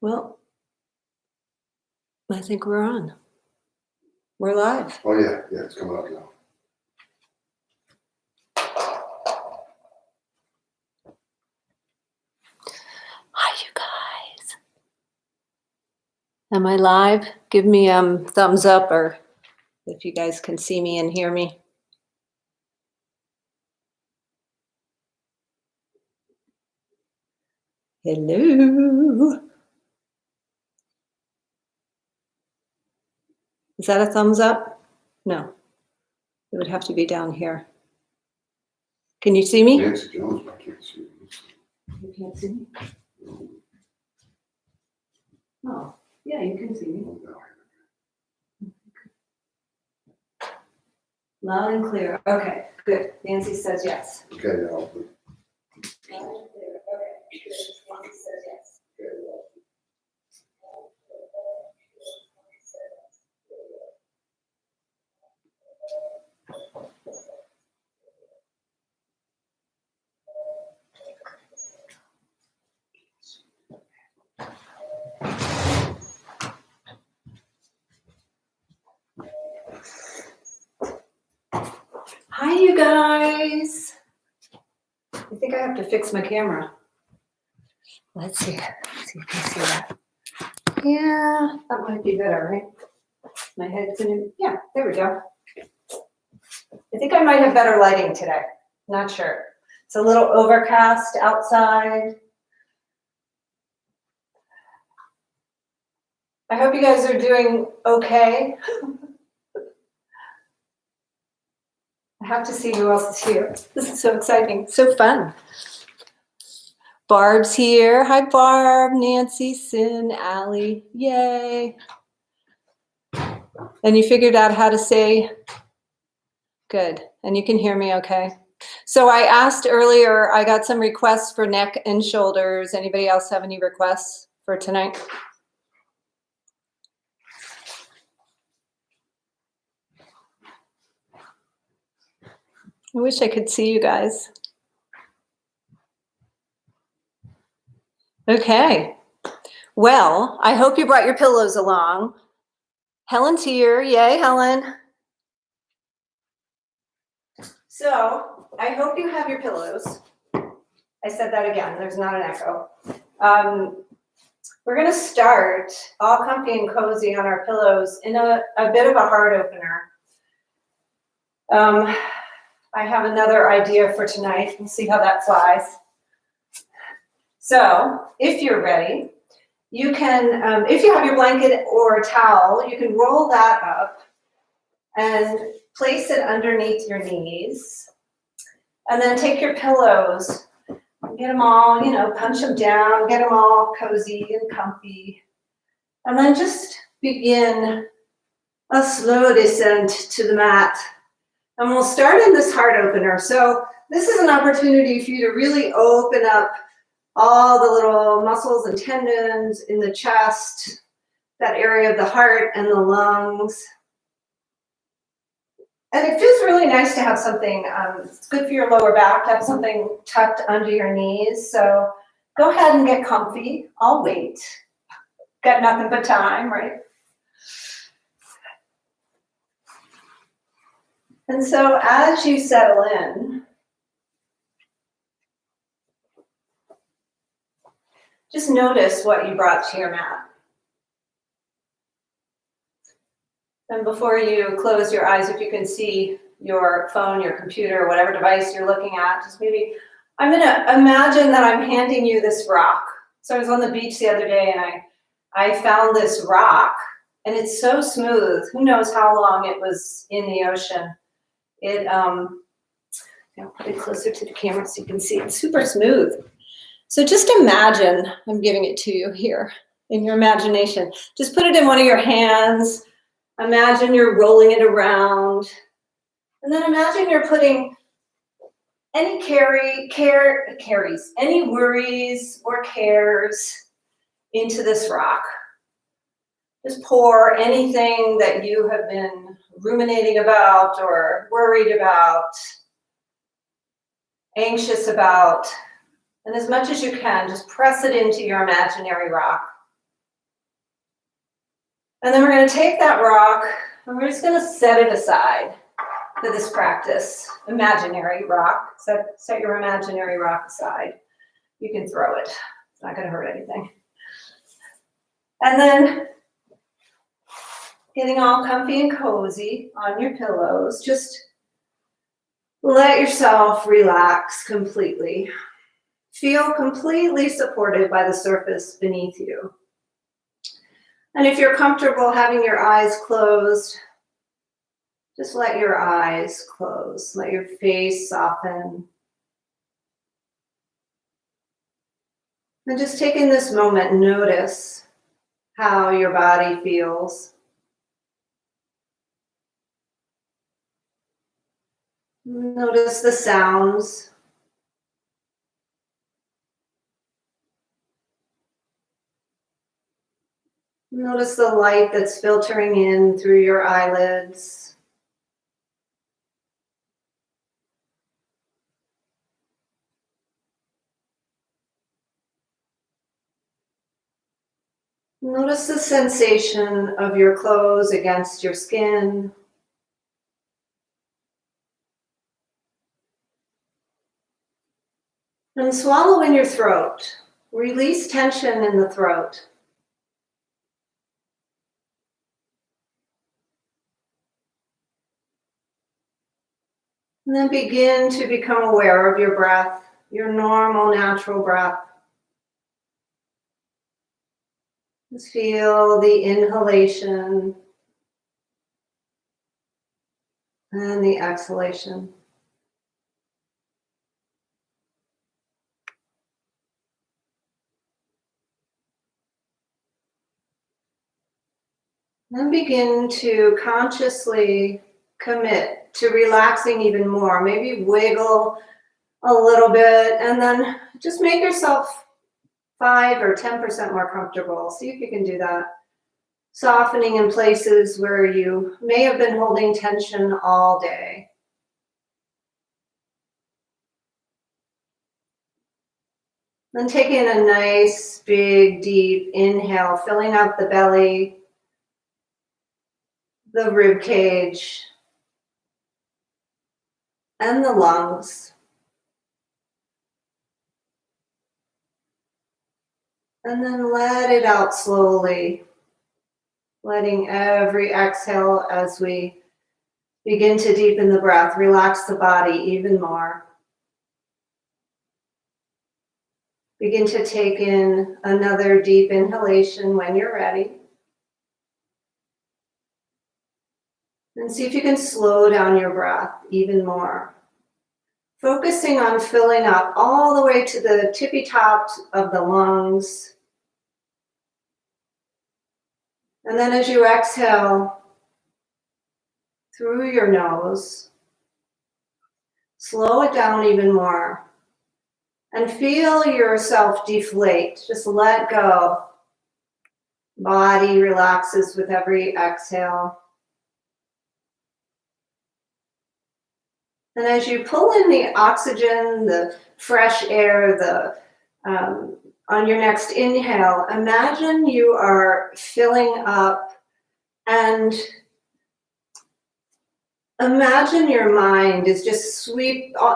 Well, I think we're on. We're live. Oh yeah, it's coming up now. Hi, you guys. Am I live? Give me thumbs up or if you guys can see me and hear me. Hello. Is that a thumbs up? No. It would have to be down here. Can you see me? Nancy Jones, I can't see you. You can't see me? Oh, yeah, you can see me. Oh, no. Loud and clear. Okay, good. Nancy says yes. Okay, yeah, I'll put- Loud and clear. Okay, good. Nancy says yes. okay, well, Hi, you guys. I think I have to fix my camera. Let's see. Let's see if you can see that. Yeah, that might be better, right? My head's in. Yeah, there we go. I think I might have better lighting today. Not sure. It's a little overcast outside. I hope you guys are doing okay. I have to see who else is here. This is so exciting, so fun. Barb's here. Hi, Barb, Nancy, Sin, Allie. Yay. And you figured out how to say good. And you can hear me okay. So I asked earlier, I got some requests for neck and shoulders. Anybody else have any requests for tonight? I wish I could see you guys. Okay. Well, I hope you brought your pillows along. Helen's here. Yay, Helen. So I hope you have your pillows. I said that again. There's not an echo. We're going to start all comfy and cozy on our pillows in a bit of a heart opener. I have another idea for tonight. We'll see how that flies. So if you're ready, you can, if you have your blanket or a towel, you can roll that up and place it underneath your knees. And then take your pillows, get them all, punch them down, get them all cozy and comfy. And then just begin a slow descent to the mat. And we'll start in this heart opener. So this is an opportunity for you to really open up all the little muscles and tendons in the chest, that area of the heart and the lungs. And it feels really nice to have something, it's good for your lower back to have something tucked under your knees. So go ahead and get comfy. I'll wait. Got nothing but time, right? And so as you settle in, just notice what you brought to your mat. And before you close your eyes, if you can see your phone, your computer, whatever device you're looking at, just maybe, I'm gonna imagine that I'm handing you this rock. So I was on the beach the other day and I found this rock and it's so smooth. Who knows how long it was in the ocean. I'll put it closer to the camera so you can see it's super smooth. So just imagine, I'm giving it to you here in your imagination. Just put it in one of your hands. Imagine you're rolling it around. And then imagine you're putting any any worries or cares into this rock. Just pour anything that you have been ruminating about or worried about, anxious about, and as much as you can, just press it into your imaginary rock. And then we're going to take that rock and we're just going to set it aside for this practice. Imaginary rock. Set your imaginary rock aside. You can throw it. It's not going to hurt anything. And then getting all comfy and cozy on your pillows. Just let yourself relax completely. Feel completely supported by the surface beneath you. And if you're comfortable having your eyes closed, just let your eyes close. Let your face soften. And just take in this moment, notice how your body feels. Notice the sounds. Notice the light that's filtering in through your eyelids. Notice the sensation of your clothes against your skin. And swallow in your throat. Release tension in the throat. And then begin to become aware of your breath, your normal, natural breath. Just feel the inhalation and the exhalation. Then begin to consciously commit to relaxing even more. Maybe wiggle a little bit and then just make yourself 5 or 10% more comfortable. See if you can do that. Softening in places where you may have been holding tension all day. Then taking a nice, big, deep inhale, filling up the belly, the rib cage, and the lungs. And then let it out slowly, letting every exhale as we begin to deepen the breath, relax the body even more. Begin to take in another deep inhalation when you're ready. And see if you can slow down your breath even more. Focusing on filling up all the way to the tippy tops of the lungs. And then as you exhale through your nose, slow it down even more. And feel yourself deflate. Just let go. Body relaxes with every exhale. And as you pull in the oxygen, the fresh air, on your next inhale, imagine you are filling up and imagine your mind is just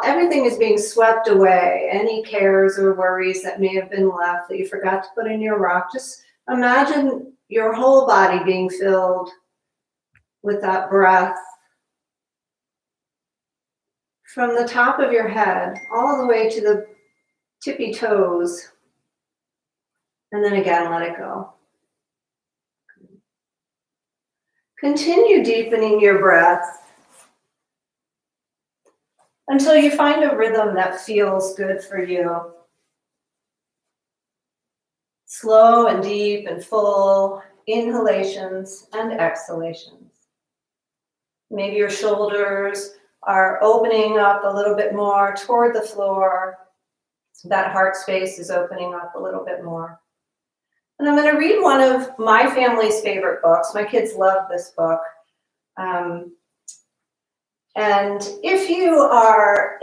everything is being swept away. Any cares or worries that may have been left that you forgot to put in your rock, just imagine your whole body being filled with that breath. From the top of your head all the way to the tippy toes. And then again, let it go. Continue deepening your breath until you find a rhythm that feels good for you. Slow and deep and full inhalations and exhalations. Maybe your shoulders are opening up a little bit more toward the floor. So that heart space is opening up a little bit more. And I'm going to read one of my family's favorite books. My kids love this book. And if you are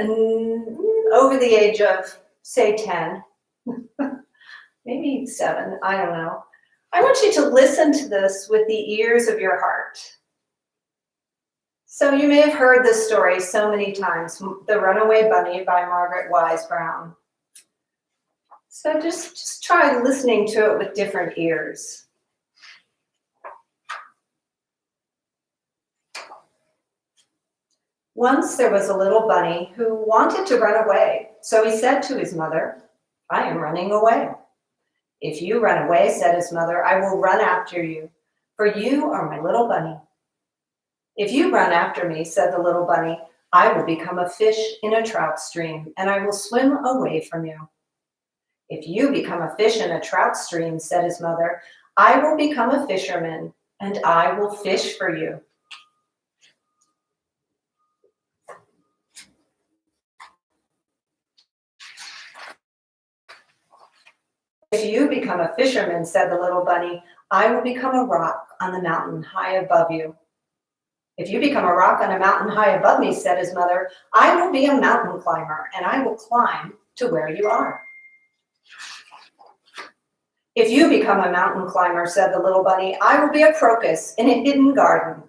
over the age of, say, 10, maybe 7, I don't know, I want you to listen to this with the ears of your heart. So you may have heard this story so many times, The Runaway Bunny by Margaret Wise Brown. So just try listening to it with different ears. Once there was a little bunny who wanted to run away. So he said to his mother, "I am running away." "If you run away," said his mother, "I will run after you, for you are my little bunny." "If you run after me," said the little bunny, "I will become a fish in a trout stream, and I will swim away from you." "If you become a fish in a trout stream," said his mother, "I will become a fisherman, and I will fish for you." "If you become a fisherman," said the little bunny, "I will become a rock on the mountain high above you." "If you become a rock on a mountain high above me," said his mother, "I will be a mountain climber, and I will climb to where you are." "If you become a mountain climber," said the little bunny, "I will be a crocus in a hidden garden."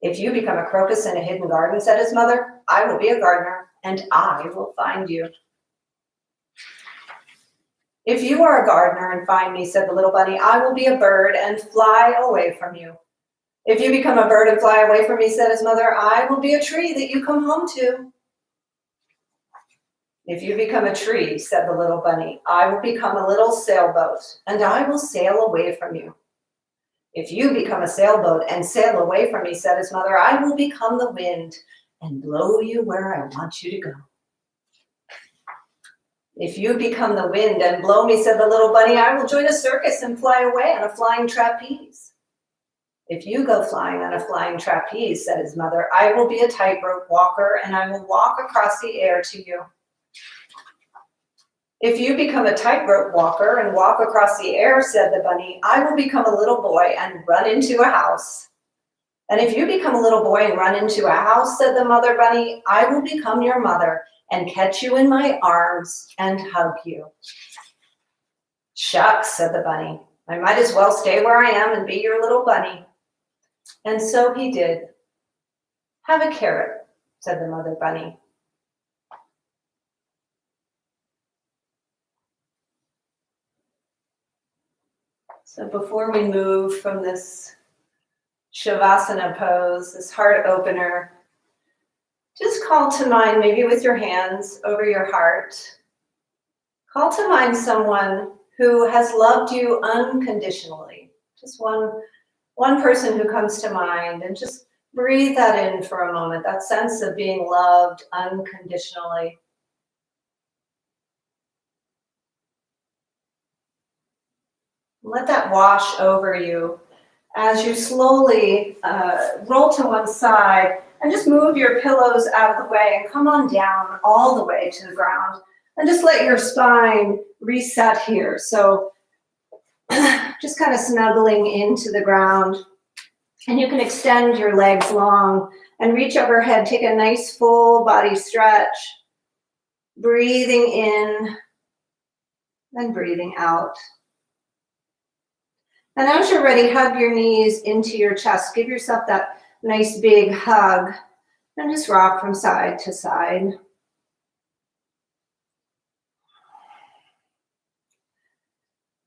"If you become a crocus in a hidden garden," said his mother, "I will be a gardener, and I will find you." "If you are a gardener and find me," said the little bunny, "I will be a bird and fly away from you." "If you become a bird and fly away from me," said his mother, "I will be a tree that you come home to." "If you become a tree," said the little bunny, "I will become a little sailboat, and I will sail away from you." "If you become a sailboat and sail away from me," said his mother, "I will become the wind and blow you where I want you to go." "If you become the wind and blow me," said the little bunny, "I will join a circus and fly away on a flying trapeze." "If you go flying on a flying trapeze," said his mother, "I will be a tightrope walker, and I will walk across the air to you." "If you become a tightrope walker and walk across the air," said the bunny, "I will become a little boy and run into a house." "And if you become a little boy and run into a house," said the mother bunny, "I will become your mother and catch you in my arms and hug you." "Shucks," said the bunny, "I might as well stay where I am and be your little bunny." And so he did. "Have a carrot," said the mother bunny. So before we move from this Shavasana pose, this heart opener, just call to mind, maybe with your hands over your heart, call to mind someone who has loved you unconditionally. Just one person who comes to mind, and just breathe that in for a moment, that sense of being loved unconditionally. Let that wash over you as you slowly roll to one side and just move your pillows out of the way and come on down all the way to the ground, and just let your spine reset here. So just kind of snuggling into the ground, and you can extend your legs long and reach overhead. Take a nice full body stretch, breathing in and breathing out. And as you're ready, hug your knees into your chest. Give yourself that nice big hug and just rock from side to side.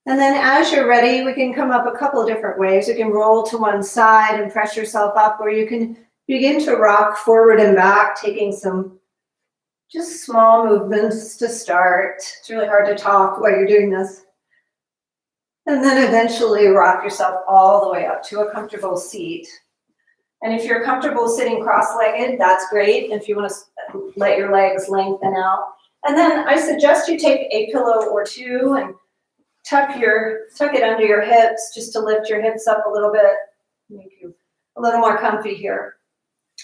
And then as you're ready, we can come up a couple of different ways. You can roll to one side and press yourself up, or you can begin to rock forward and back, taking some just small movements to start. It's really hard to talk while you're doing this. And then eventually rock yourself all the way up to a comfortable seat. And if you're comfortable sitting cross-legged, that's great. If you want to let your legs lengthen out. And then I suggest you take a pillow or two and tuck it under your hips, just to lift your hips up a little bit, make you a little more comfy here.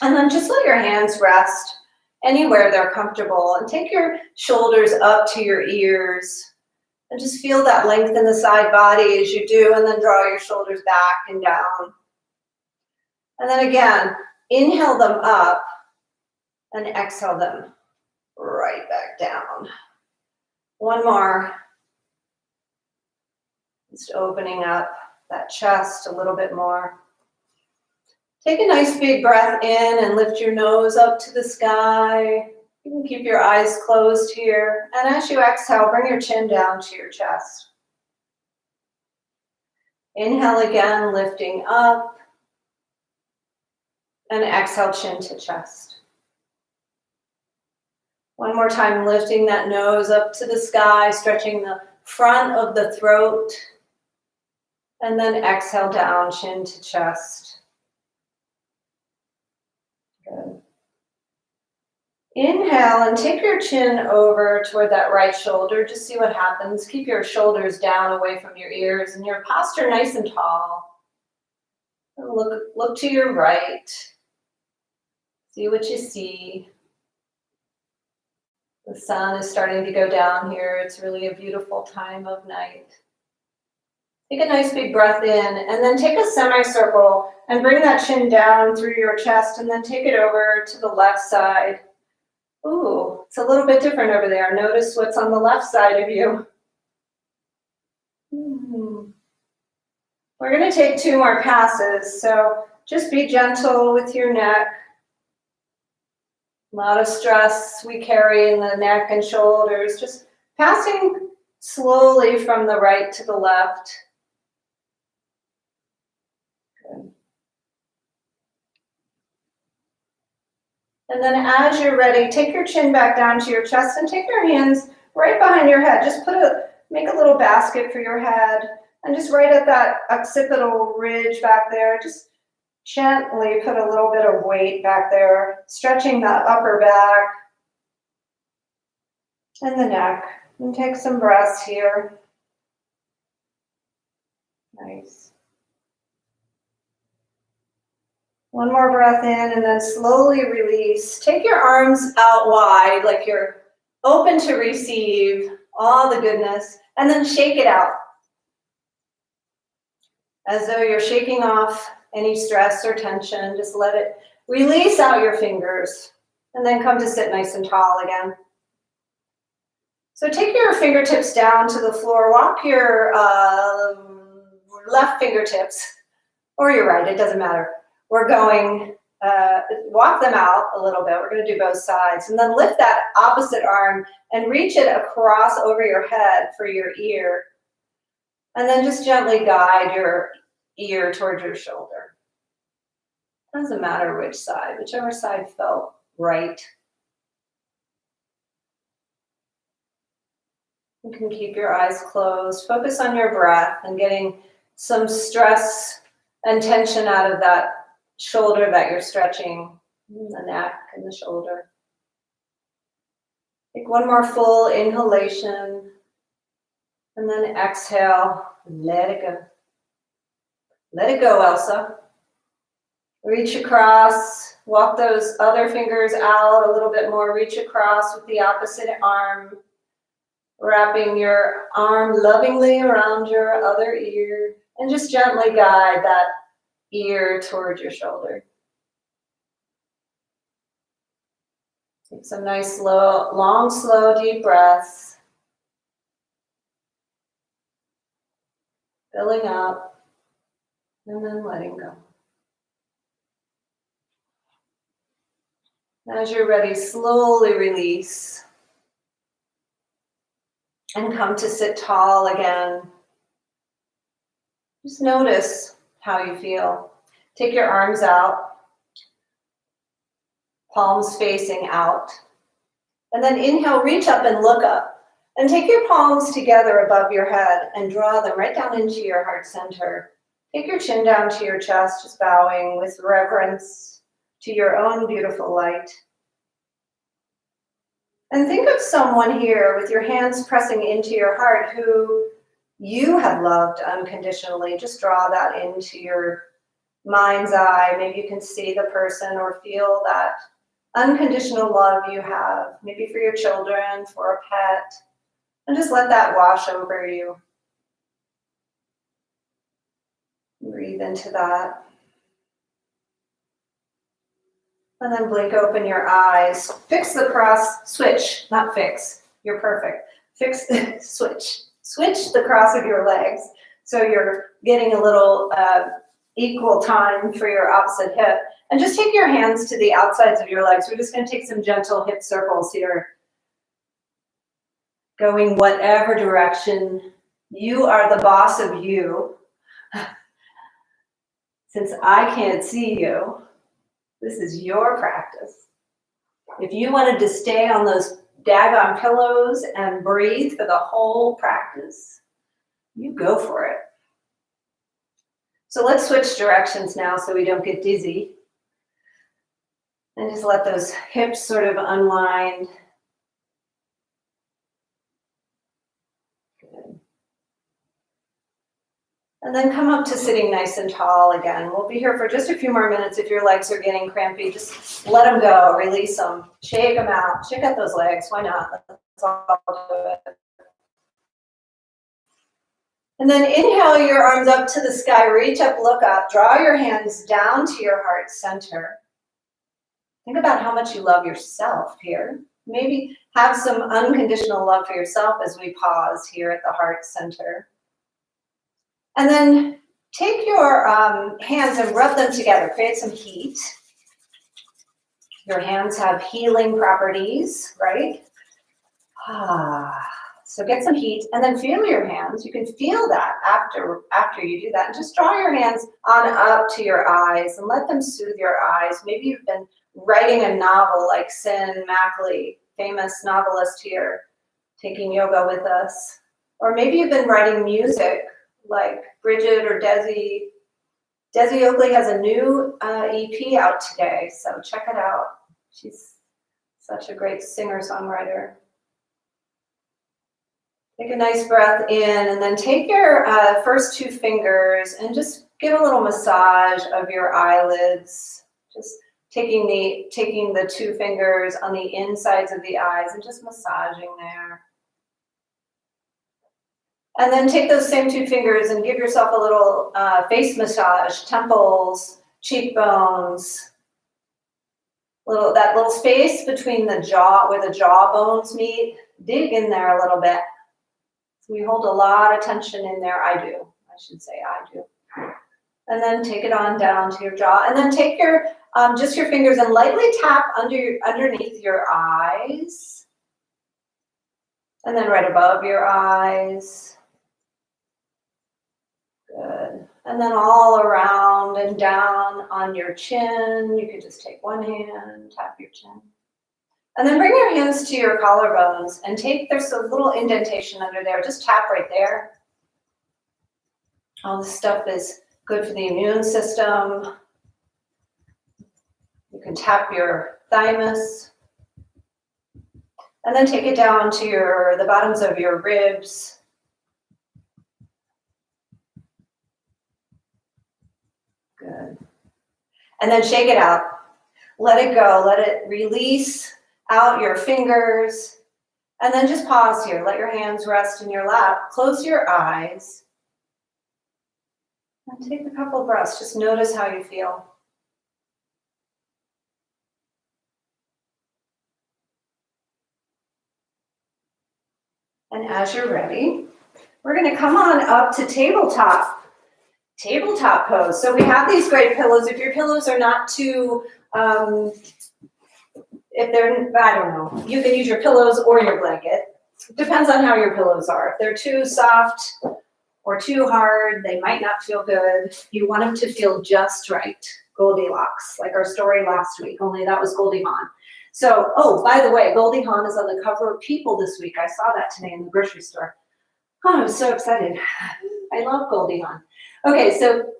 And then just let your hands rest anywhere they're comfortable, and take your shoulders up to your ears. And just feel that length in the side body as you do, and then draw your shoulders back and down. And then again, inhale them up and exhale them right back down. One more. Just opening up that chest a little bit more. Take a nice big breath in and lift your nose up to the sky. You can keep your eyes closed here. And as you exhale, bring your chin down to your chest. Inhale again, lifting up. And exhale, chin to chest. One more time, lifting that nose up to the sky, stretching the front of the throat. And then exhale down, chin to chest. Good. Inhale and take your chin over toward that right shoulder. Just see what happens. Keep your shoulders down away from your ears and your posture nice and tall. And look to your right. See what you see. The sun is starting to go down here. It's really a beautiful time of night. Take a nice big breath in and then take a semicircle and bring that chin down through your chest and then take it over to the left side. Ooh, it's a little bit different over there. Notice what's on the left side of you. We're going to take 2 more passes, so just be gentle with your neck. A lot of stress we carry in the neck and shoulders, just passing slowly from the right to the left. Good. And then as you're ready, take your chin back down to your chest and take your hands right behind your head. Just make a little basket for your head and just right at that occipital ridge back there, just gently put a little bit of weight back there, stretching the upper back and the neck. And take some breaths here. Nice. One more breath in and then slowly release. Take your arms out wide like you're open to receive all the goodness and then shake it out. As though you're shaking off any stress or tension, just let it release out your fingers and then come to sit nice and tall again. So take your fingertips down to the floor, walk your left fingertips or your right, it doesn't matter. We're going, walk them out a little bit. We're going to do both sides and then lift that opposite arm and reach it across over your head for your ear. And then just gently guide your ear towards your shoulder. Doesn't matter which side, whichever side felt right. You can keep your eyes closed. Focus on your breath and getting some stress and tension out of that shoulder that you're stretching, the neck and the shoulder. Take one more full inhalation and then exhale. Let it go. Let it go, Elsa. Reach across, walk those other fingers out a little bit more. Reach across with the opposite arm, wrapping your arm lovingly around your other ear, and just gently guide that ear toward your shoulder. Take some nice, long, slow, deep breaths. Filling up, and then letting go. As you're ready, slowly release and come to sit tall again. Just notice how you feel. Take your arms out, palms facing out. And then inhale, reach up and look up. And take your palms together above your head and draw them right down into your heart center. Take your chin down to your chest, just bowing with reverence to your own beautiful light. And think of someone here with your hands pressing into your heart who you have loved unconditionally. Just draw that into your mind's eye. Maybe you can see the person or feel that unconditional love you have, maybe for your children, for a pet, and just let that wash over you. Breathe into that. And then blink open your eyes. Fix the cross, switch, not fix. You're perfect. Fix, switch. Switch the cross of your legs. So you're getting a little equal time for your opposite hip. And just take your hands to the outsides of your legs. We're just going to take some gentle hip circles here. Going whatever direction. You are the boss of you. Since I can't see you, this is your practice. If you wanted to stay on those daggone pillows and breathe for the whole practice, you go for it. So let's switch directions now so we don't get dizzy. And just let those hips sort of unwind. Good. And then come up to sitting nice and tall again. We'll be here for just a few more minutes. If your legs are getting crampy, just let them go, release them, shake them out, shake out those legs. Why not? Let's all do it. And then inhale your arms up to the sky, reach up, look up, draw your hands down to your heart center. Think about how much you love yourself here. Maybe have some unconditional love for yourself as we pause here at the heart center. And then take your hands and rub them together, create some heat. Your hands have healing properties, right? So get some heat and then feel your hands. You can feel that after you do that. And just draw your hands on up to your eyes and let them soothe your eyes. Maybe you've been writing a novel like Sin Mackley, famous novelist here, taking yoga with us. Or maybe you've been writing music like Bridget or Desi. Desi Oakley has a new EP out today, so check it out. She's such a great singer-songwriter. Take a nice breath in and then take your first two fingers and just give a little massage of your eyelids. Just taking the two fingers on the insides of the eyes and just massaging there. And then take those same two fingers and give yourself a little face massage, temples, cheekbones, that little space between the jaw, where the jaw bones meet. Dig in there a little bit. So we hold a lot of tension in there. I do. And then take it on down to your jaw. And then take your just your fingers and lightly tap underneath your eyes. And then right above your eyes. Good. And then all around and down on your chin. You could just take one hand, tap your chin. And then bring your hands to your collarbones and there's a little indentation under there. Just tap right there. All this stuff is good for the immune system. You can tap your thymus. And then take it down to the bottoms of your ribs. Good. And then shake it out. Let it go. Let it release out your fingers. And then just pause here. Let your hands rest in your lap. Close your eyes. And take a couple breaths. Just notice how you feel. And as you're ready, we're going to come on up to tabletop pose. So we have these great pillows. If your pillows are not too, if they're, I don't know, you can use your pillows or your blanket. Depends on how your pillows are. If they're too soft or too hard, they might not feel good. You want them to feel just right. Goldilocks, like our story last week, only that was Goldie Hawn. So, oh, by the way, Goldie Hawn is on the cover of People this week. I saw that today in the grocery store. Oh, I was so excited. I love Goldie Hawn. Okay, so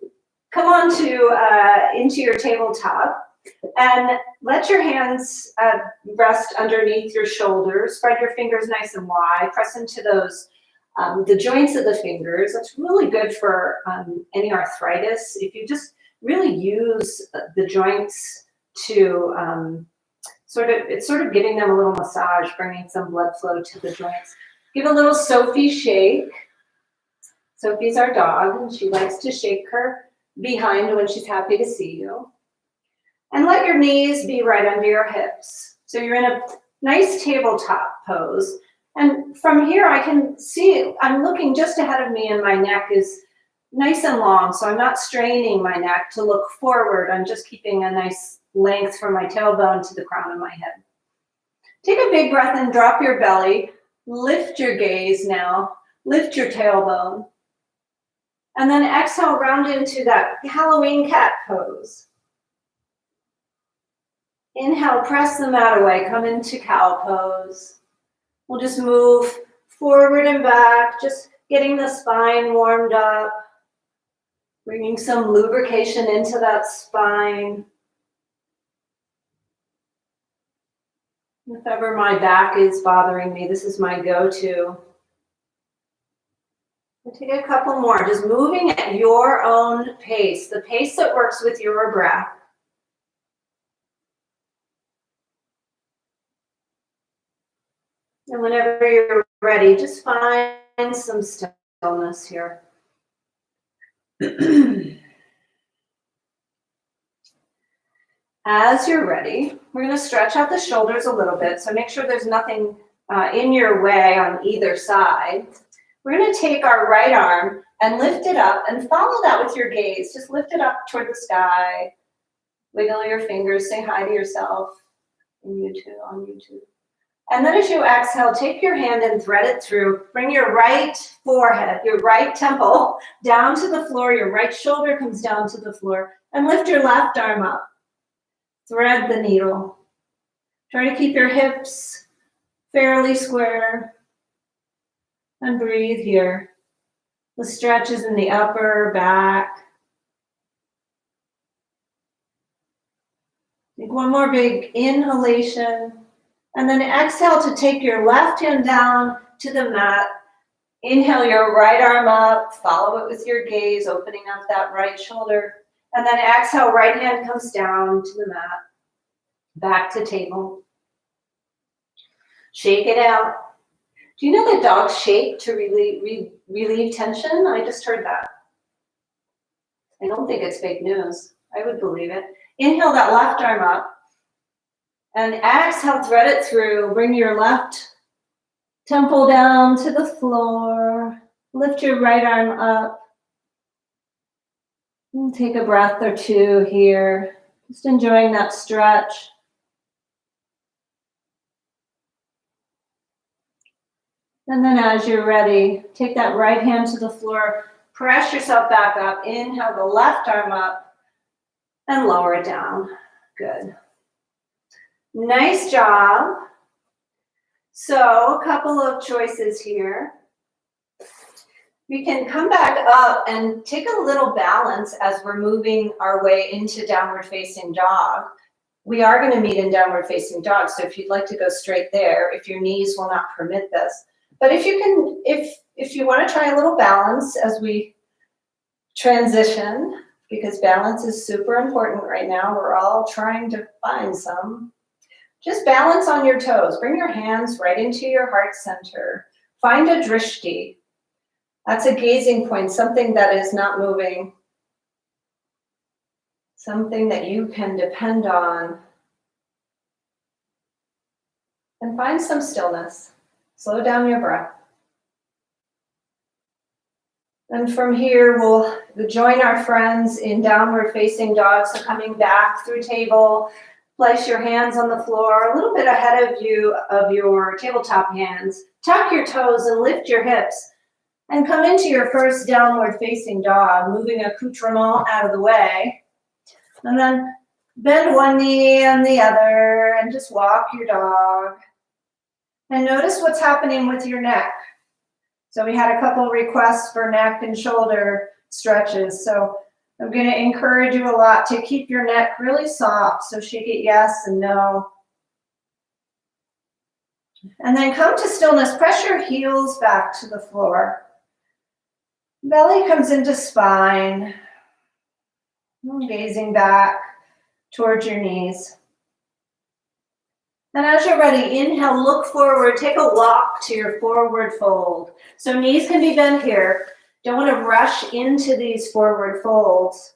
come on into your tabletop and let your hands rest underneath your shoulders. Spread your fingers nice and wide. Press into those, the joints of the fingers. That's really good for any arthritis. If you just really use the joints to it's sort of giving them a little massage, bringing some blood flow to the joints. Give a little Sophie shake. Sophie's our dog, and she likes to shake her behind when she's happy to see you. And let your knees be right under your hips. So you're in a nice tabletop pose. And from here, I can see, I'm looking just ahead of me, and my neck is nice and long, so I'm not straining my neck to look forward. I'm just keeping a nice length from my tailbone to the crown of my head. Take a big breath and drop your belly. Lift your gaze now. Lift your tailbone. And then exhale, round into that Halloween cat pose. Inhale, press the mat away, come into cow pose. We'll just move forward and back, just getting the spine warmed up, bringing some lubrication into that spine. If ever my back is bothering me, this is my go-to. We'll take a couple more, just moving at your own pace, the pace that works with your breath. And whenever you're ready, just find some stillness here. As you're ready, we're going to stretch out the shoulders a little bit, so make sure there's nothing in your way on either side. We're going to take our right arm and lift it up and follow that with your gaze. Just lift it up toward the sky. Wiggle your fingers, say hi to yourself and you too on YouTube. And then as you exhale, take your hand and thread it through. Bring your right forehead, your right temple down to the floor. Your right shoulder comes down to the floor. And lift your left arm up. Thread the needle. Try to keep your hips fairly square. And breathe here. The stretches in the upper back. Take one more big inhalation. And then exhale to take your left hand down to the mat. Inhale your right arm up. Follow it with your gaze, opening up that right shoulder. And then exhale, right hand comes down to the mat. Back to table. Shake it out. Do you know that dogs shake to relieve tension? I just heard that. I don't think it's fake news. I would believe it. Inhale that left arm up. And exhale, thread it through. Bring your left temple down to the floor. Lift your right arm up. And take a breath or two here. Just enjoying that stretch. And then as you're ready, take that right hand to the floor. Press yourself back up. Inhale the left arm up and lower it down. Good. Nice job. So a couple of choices here. We can come back up and take a little balance as we're moving our way into downward facing dog. We are going to meet in downward facing dog, so if you'd like to go straight there, if your knees will not permit this. But if you can, if you want to try a little balance as we transition, because balance is super important right now. We're all trying to find some. Just balance on your toes. Bring your hands right into your heart center. Find a drishti. That's a gazing point, something that is not moving. Something that you can depend on. And find some stillness. Slow down your breath. And from here, we'll join our friends in downward facing dog. So coming back through table, place your hands on the floor, a little bit ahead of you of your tabletop hands. Tuck your toes and lift your hips. And come into your first downward facing dog, moving accoutrement out of the way. And then bend one knee and the other and just walk your dog. And notice what's happening with your neck. So we had a couple requests for neck and shoulder stretches. So I'm going to encourage you a lot to keep your neck really soft. So shake it yes and no. And then come to stillness. Press your heels back to the floor. Belly comes into spine. Gazing back towards your knees. And as you're ready, inhale, look forward, take a walk to your forward fold. So knees can be bent here. Don't want to rush into these forward folds.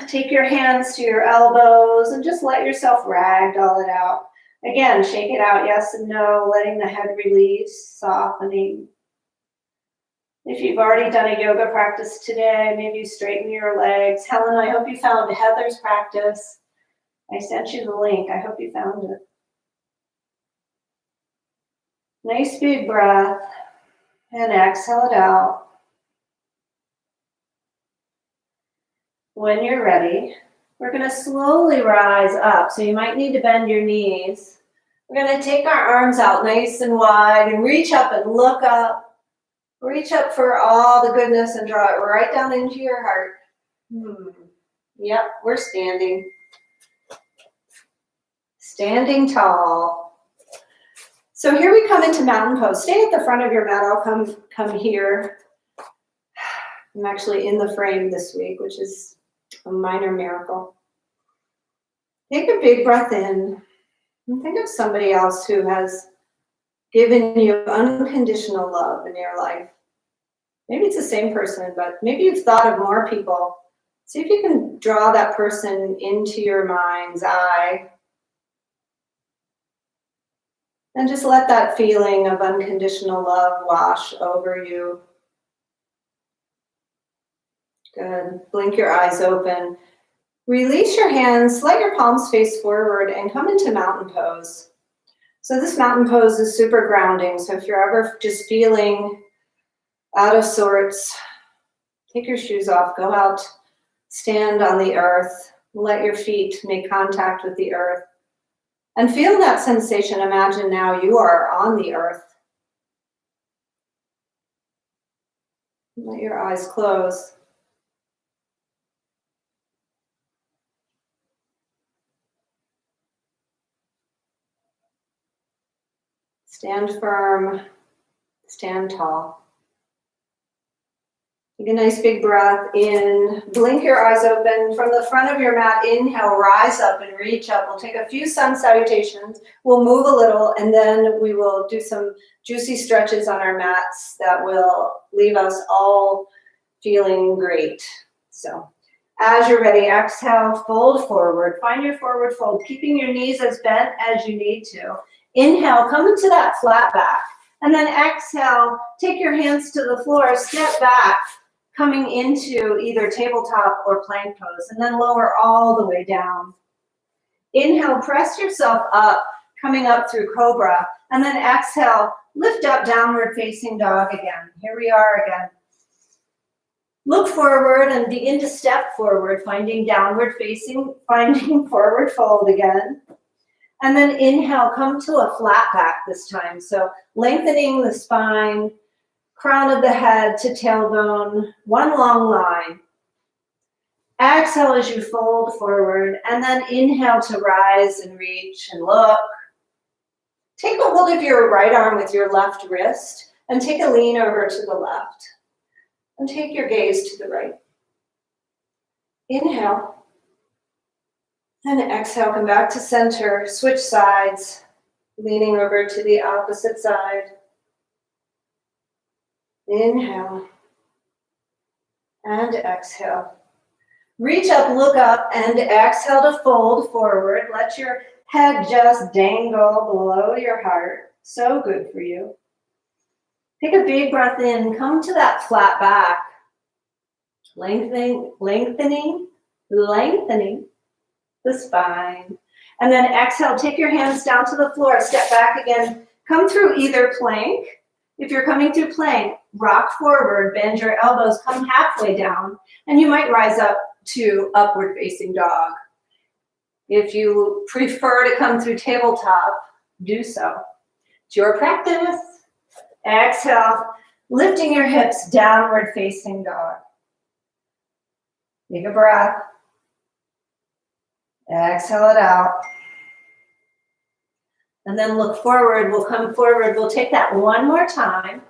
Take your hands to your elbows and just let yourself ragdoll it out. Again, shake it out, yes and no, letting the head release, softening. If you've already done a yoga practice today, maybe you straighten your legs. Helen, I hope you found Heather's practice. I sent you the link. I hope you found it. Nice big breath. And exhale it out. When you're ready, we're going to slowly rise up. So you might need to bend your knees. We're going to take our arms out nice and wide and reach up and look up. Reach up for all the goodness and draw it right down into your heart. Yep, we're standing. Standing tall. So here we come into mountain pose. Stay at the front of your mat. I'll come here. I'm actually in the frame this week, which is a minor miracle. Take a big breath in and think of somebody else who has given you unconditional love in your life. Maybe it's the same person, but maybe you've thought of more people. See if you can draw that person into your mind's eye. And just let that feeling of unconditional love wash over you. Good. Blink your eyes open. Release your hands, let your palms face forward, and come into mountain pose. So this mountain pose is super grounding. So if you're ever just feeling out of sorts, take your shoes off, go out, stand on the earth, let your feet make contact with the earth. And feel that sensation. Imagine now you are on the earth. Let your eyes close. Stand firm, stand tall. Take a nice big breath in, blink your eyes open. From the front of your mat, inhale, rise up and reach up. We'll take a few sun salutations. We'll move a little and then we will do some juicy stretches on our mats that will leave us all feeling great. So as you're ready, exhale, fold forward. Find your forward fold, keeping your knees as bent as you need to. Inhale, come into that flat back. And then exhale, take your hands to the floor, step back, coming into either tabletop or plank pose, and then lower all the way down. Inhale, press yourself up, coming up through cobra, and then exhale, lift up, downward facing dog again. Here we are again. Look forward and begin to step forward, finding downward facing, finding forward fold again. And then inhale, come to a flat back this time. So lengthening the spine, crown of the head to tailbone, one long line. Exhale as you fold forward, and then inhale to rise and reach and look. Take a hold of your right arm with your left wrist and take a lean over to the left. And take your gaze to the right. Inhale. And exhale, come back to center, switch sides, leaning over to the opposite side. Inhale. And exhale. Reach up, look up, and exhale to fold forward. Let your head just dangle below your heart. So good for you. Take a big breath in. Come to that flat back. Lengthening the spine. And then exhale, take your hands down to the floor. Step back again. Come through either plank. If you're coming through plank, rock forward, bend your elbows, come halfway down, and you might rise up to upward facing dog. If you prefer to come through tabletop, do so. It's your practice. Exhale, lifting your hips, downward facing dog. Take a breath. Exhale it out. And then look forward. We'll come forward. We'll take that one more time.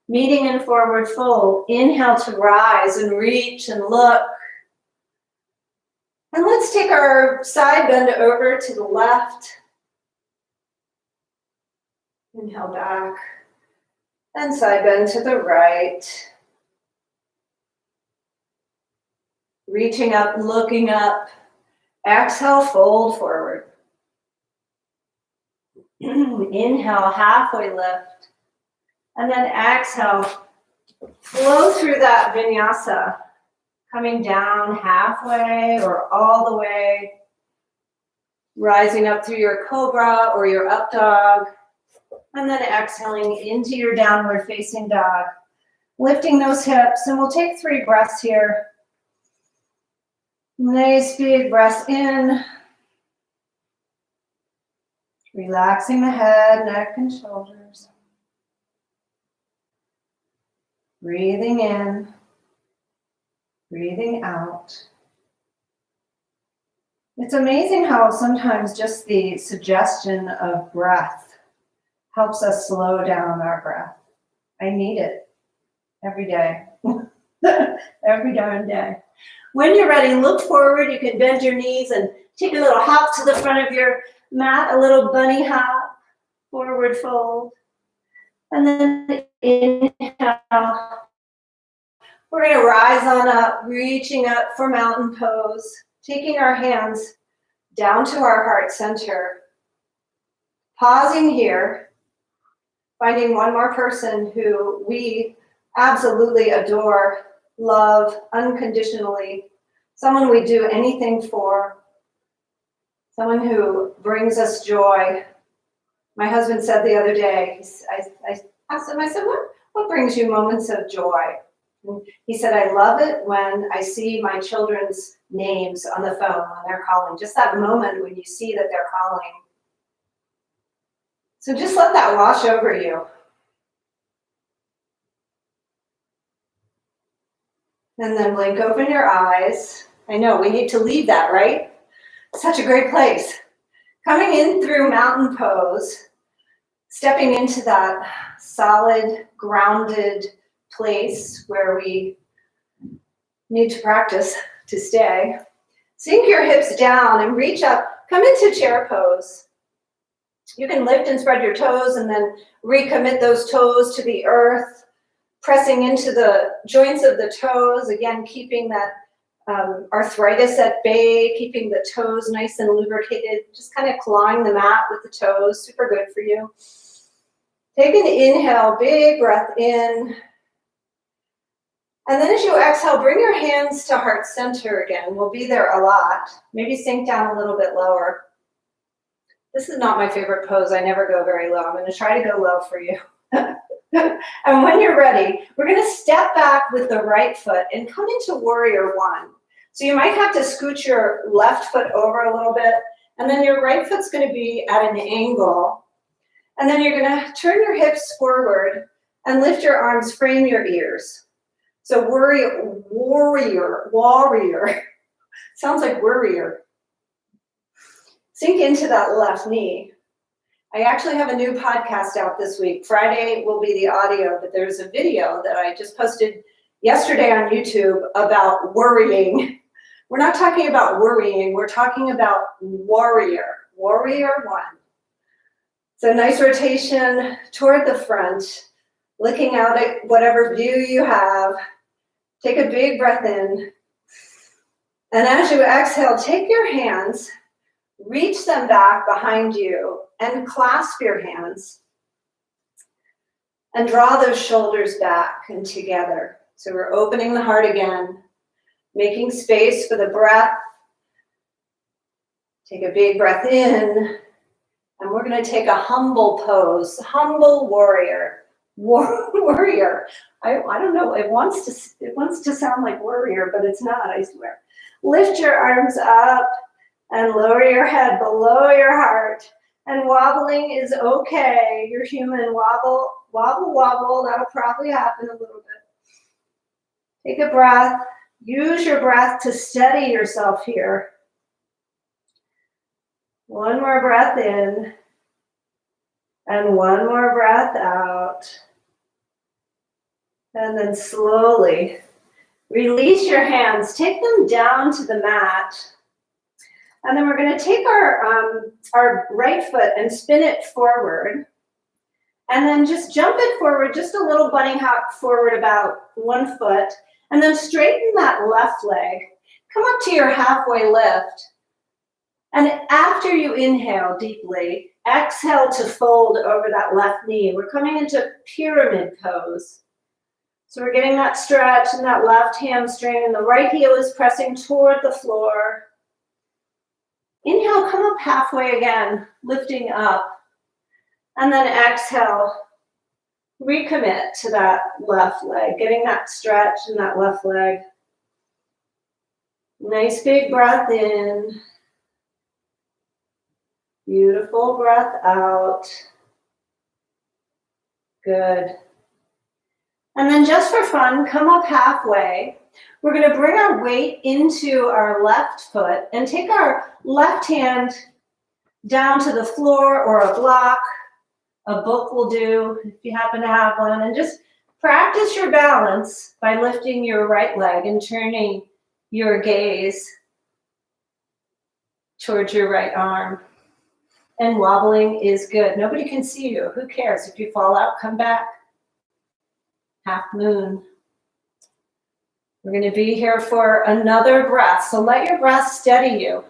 Meeting in forward fold. Inhale to rise and reach and look. And let's take our side bend over to the left. Inhale back. And side bend to the right. Reaching up, looking up. Exhale, fold forward. Inhale, halfway lift. And then exhale, flow through that vinyasa, coming down halfway or all the way, rising up through your cobra or your up dog, and then exhaling into your downward facing dog, lifting those hips, and we'll take 3 breaths here. Nice big breaths in, relaxing the head, neck, and shoulders. Breathing in, breathing out. It's amazing how sometimes just the suggestion of breath helps us slow down our breath. I need it every day, every darn day. When you're ready, look forward. You can bend your knees and take a little hop to the front of your mat, a little bunny hop, forward fold. And then inhale. We're going to rise on up, reaching up for mountain pose, taking our hands down to our heart center. Pausing here. Finding one more person who we absolutely adore, love unconditionally, someone we do anything for, someone who brings us joy. My husband said the other day, I asked him, I said, what brings you moments of joy? And he said, I love it when I see my children's names on the phone when they're calling, just that moment when you see that they're calling. So just let that wash over you. And then blink open your eyes. I know, we need to leave that, right? Such a great place. Coming in through mountain pose, stepping into that solid, grounded place where we need to practice to stay. Sink your hips down and reach up. Come into chair pose. You can lift and spread your toes and then recommit those toes to the earth, pressing into the joints of the toes, again, keeping that arthritis at bay, keeping the toes nice and lubricated, just kind of clawing the mat with the toes, super good for you. Take an inhale, big breath in. And then as you exhale, bring your hands to heart center again. We'll be there a lot. Maybe sink down a little bit lower. This is not my favorite pose. I never go very low. I'm going to try to go low for you. And when you're ready, we're going to step back with the right foot and come into warrior one. So you might have to scoot your left foot over a little bit, and then your right foot's going to be at an angle. And then you're going to turn your hips forward and lift your arms, frame your ears. So warrior. Sounds like warrior. Sink into that left knee. I actually have a new podcast out this week. Friday will be the audio, but there's a video that I just posted yesterday on YouTube about worrying. We're not talking about worrying, we're talking about warrior one. So nice rotation toward the front, looking out at whatever view you have. Take a big breath in. And as you exhale, take your hands, reach them back behind you and clasp your hands and draw those shoulders back and together. So we're opening the heart again, making space for the breath. Take a big breath in, and we're going to take a humble pose, humble warrior. Warrior. I don't know, it wants to sound like warrior, but it's not, I swear. Lift your arms up and lower your head below your heart. And wobbling is okay. You're human. Wobble, wobble, wobble. That'll probably happen a little bit. Take a breath. Use your breath to steady yourself here. One more breath in. And one more breath out. And then slowly release your hands. Take them down to the mat. And then we're going to take our right foot and spin it forward. And then just jump it forward, just a little bunny hop forward about 1 foot. And then straighten that left leg. Come up to your halfway lift. And after you inhale deeply, exhale to fold over that left knee. We're coming into pyramid pose. So we're getting that stretch in that left hamstring, and the right heel is pressing toward the floor. Inhale, come up halfway again, lifting up. And then exhale, recommit to that left leg, getting that stretch in that left leg. Nice big breath in. Beautiful breath out. Good. And then just for fun, come up halfway. We're going to bring our weight into our left foot and take our left hand down to the floor or a block. A book will do if you happen to have one. And just practice your balance by lifting your right leg and turning your gaze towards your right arm. And wobbling is good. Nobody can see you. Who cares? If you fall out, come back. Half moon. We're going to be here for another breath. So let your breath steady you.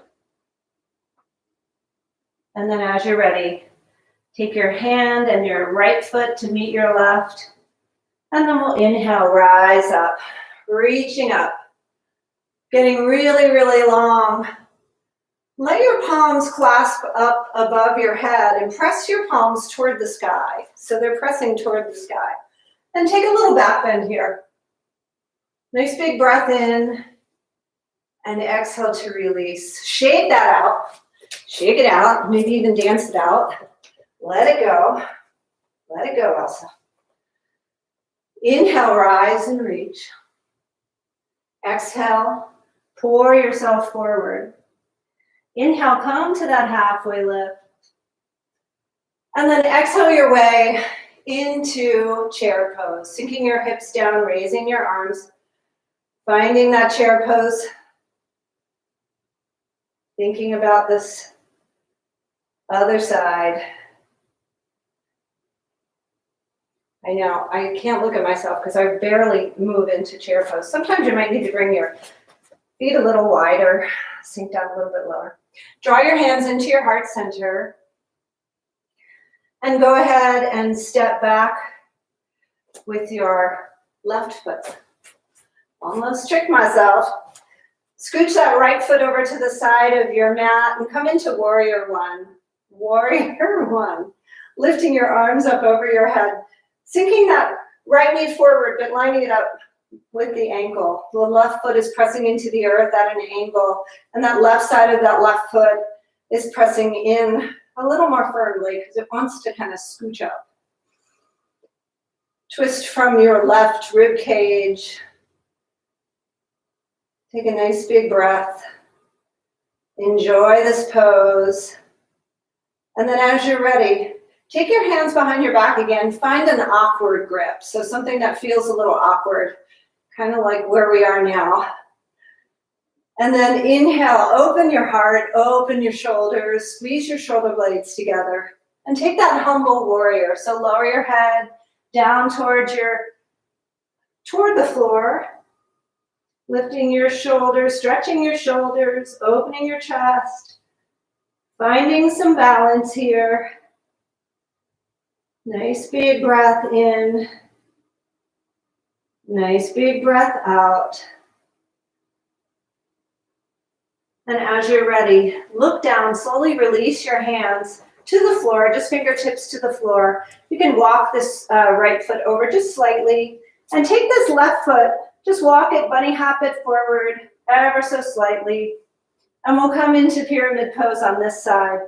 And then as you're ready, take your hand and your right foot to meet your left. And then we'll inhale, rise up, reaching up, getting really, really long. Let your palms clasp up above your head and press your palms toward the sky. So they're pressing toward the sky. And take a little back bend here. Nice big breath in and exhale to release. Shake that out. Shake it out. Maybe even dance it out. Let it go. Let it go, Elsa. Inhale, rise and reach. Exhale, pour yourself forward. Inhale, come to that halfway lift. And then exhale your way into chair pose, sinking your hips down, raising your arms, finding that chair pose, thinking about this other side. I know, I can't look at myself because I barely move into chair pose. Sometimes you might need to bring your feet a little wider, sink down a little bit lower. Draw your hands into your heart center. And go ahead and step back with your left foot. Almost tricked myself. Scooch that right foot over to the side of your mat and come into warrior one. Warrior one. Lifting your arms up over your head. Sinking that right knee forward, but lining it up with the ankle. The left foot is pressing into the earth at an angle, and that left side of that left foot is pressing in a little more firmly because it wants to kind of scooch up. Twist from your left rib cage. Take a nice big breath. Enjoy this pose. And then as you're ready, take your hands behind your back again. Find an awkward grip. So something that feels a little awkward, kind of like where we are now. And then inhale, open your heart, open your shoulders, squeeze your shoulder blades together, and take that humble warrior. So lower your head down toward the floor, lifting your shoulders, stretching your shoulders, opening your chest, finding some balance here. Nice big breath in, nice big breath out. And as you're ready, look down, slowly release your hands to the floor, just fingertips to the floor. You can walk this right foot over just slightly and take this left foot, just walk it, bunny hop it forward ever so slightly. And we'll come into pyramid pose on this side.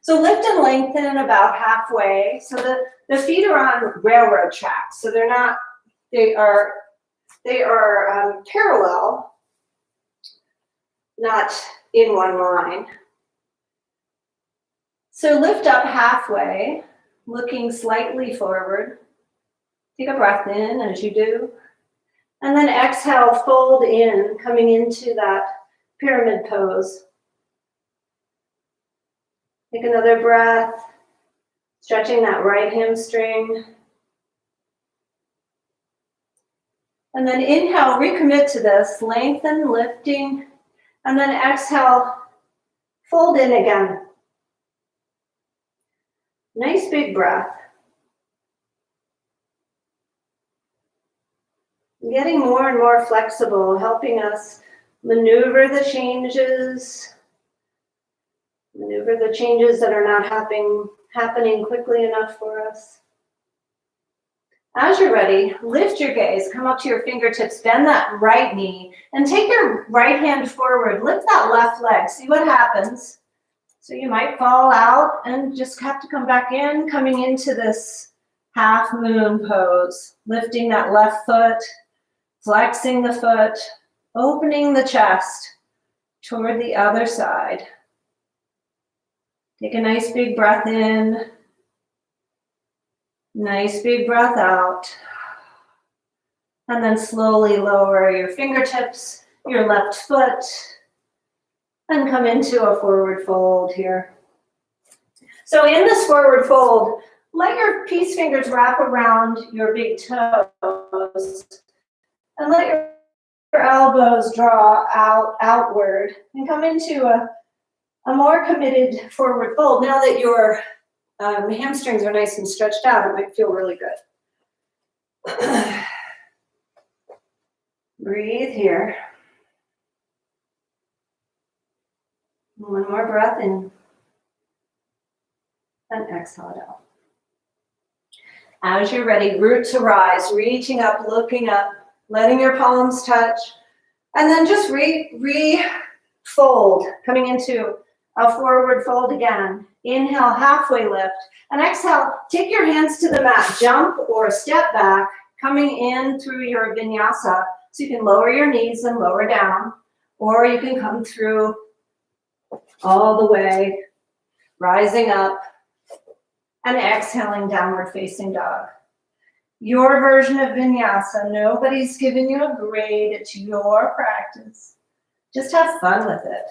So lift and lengthen about halfway. So the feet are on railroad tracks. So they are parallel, not in one line. So lift up halfway, looking slightly forward. Take a breath in as you do. And then exhale, fold in, coming into that pyramid pose. Take another breath, stretching that right hamstring. And then inhale, recommit to this, lengthen, lifting. And then exhale, fold in again. Nice big breath. Getting more and more flexible, helping us maneuver the changes that are not happening quickly enough for us. As you're ready, lift your gaze, come up to your fingertips, bend that right knee, and take your right hand forward. Lift that left leg. See what happens. So you might fall out and just have to come back in, coming into this half moon pose. Lifting that left foot, flexing the foot, opening the chest toward the other side. Take a nice big breath in. Nice big breath out. And then slowly lower your fingertips, your left foot, and come into a forward fold here. So in this forward fold, let your peace fingers wrap around your big toes and let your elbows draw outward and come into a more committed forward fold. Now that your hamstrings are nice and stretched out, it might feel really good. Breathe here. One more breath in. And exhale it out. As you're ready, root to rise, reaching up, looking up, letting your palms touch, and then just re-fold, coming into a forward fold again. Inhale, halfway lift, and exhale, take your hands to the mat, jump or step back, coming in through your vinyasa, so you can lower your knees and lower down, or you can come through all the way, rising up, and exhaling, downward facing dog. Your version of vinyasa, nobody's giving you a grade, it's your practice. Just have fun with it.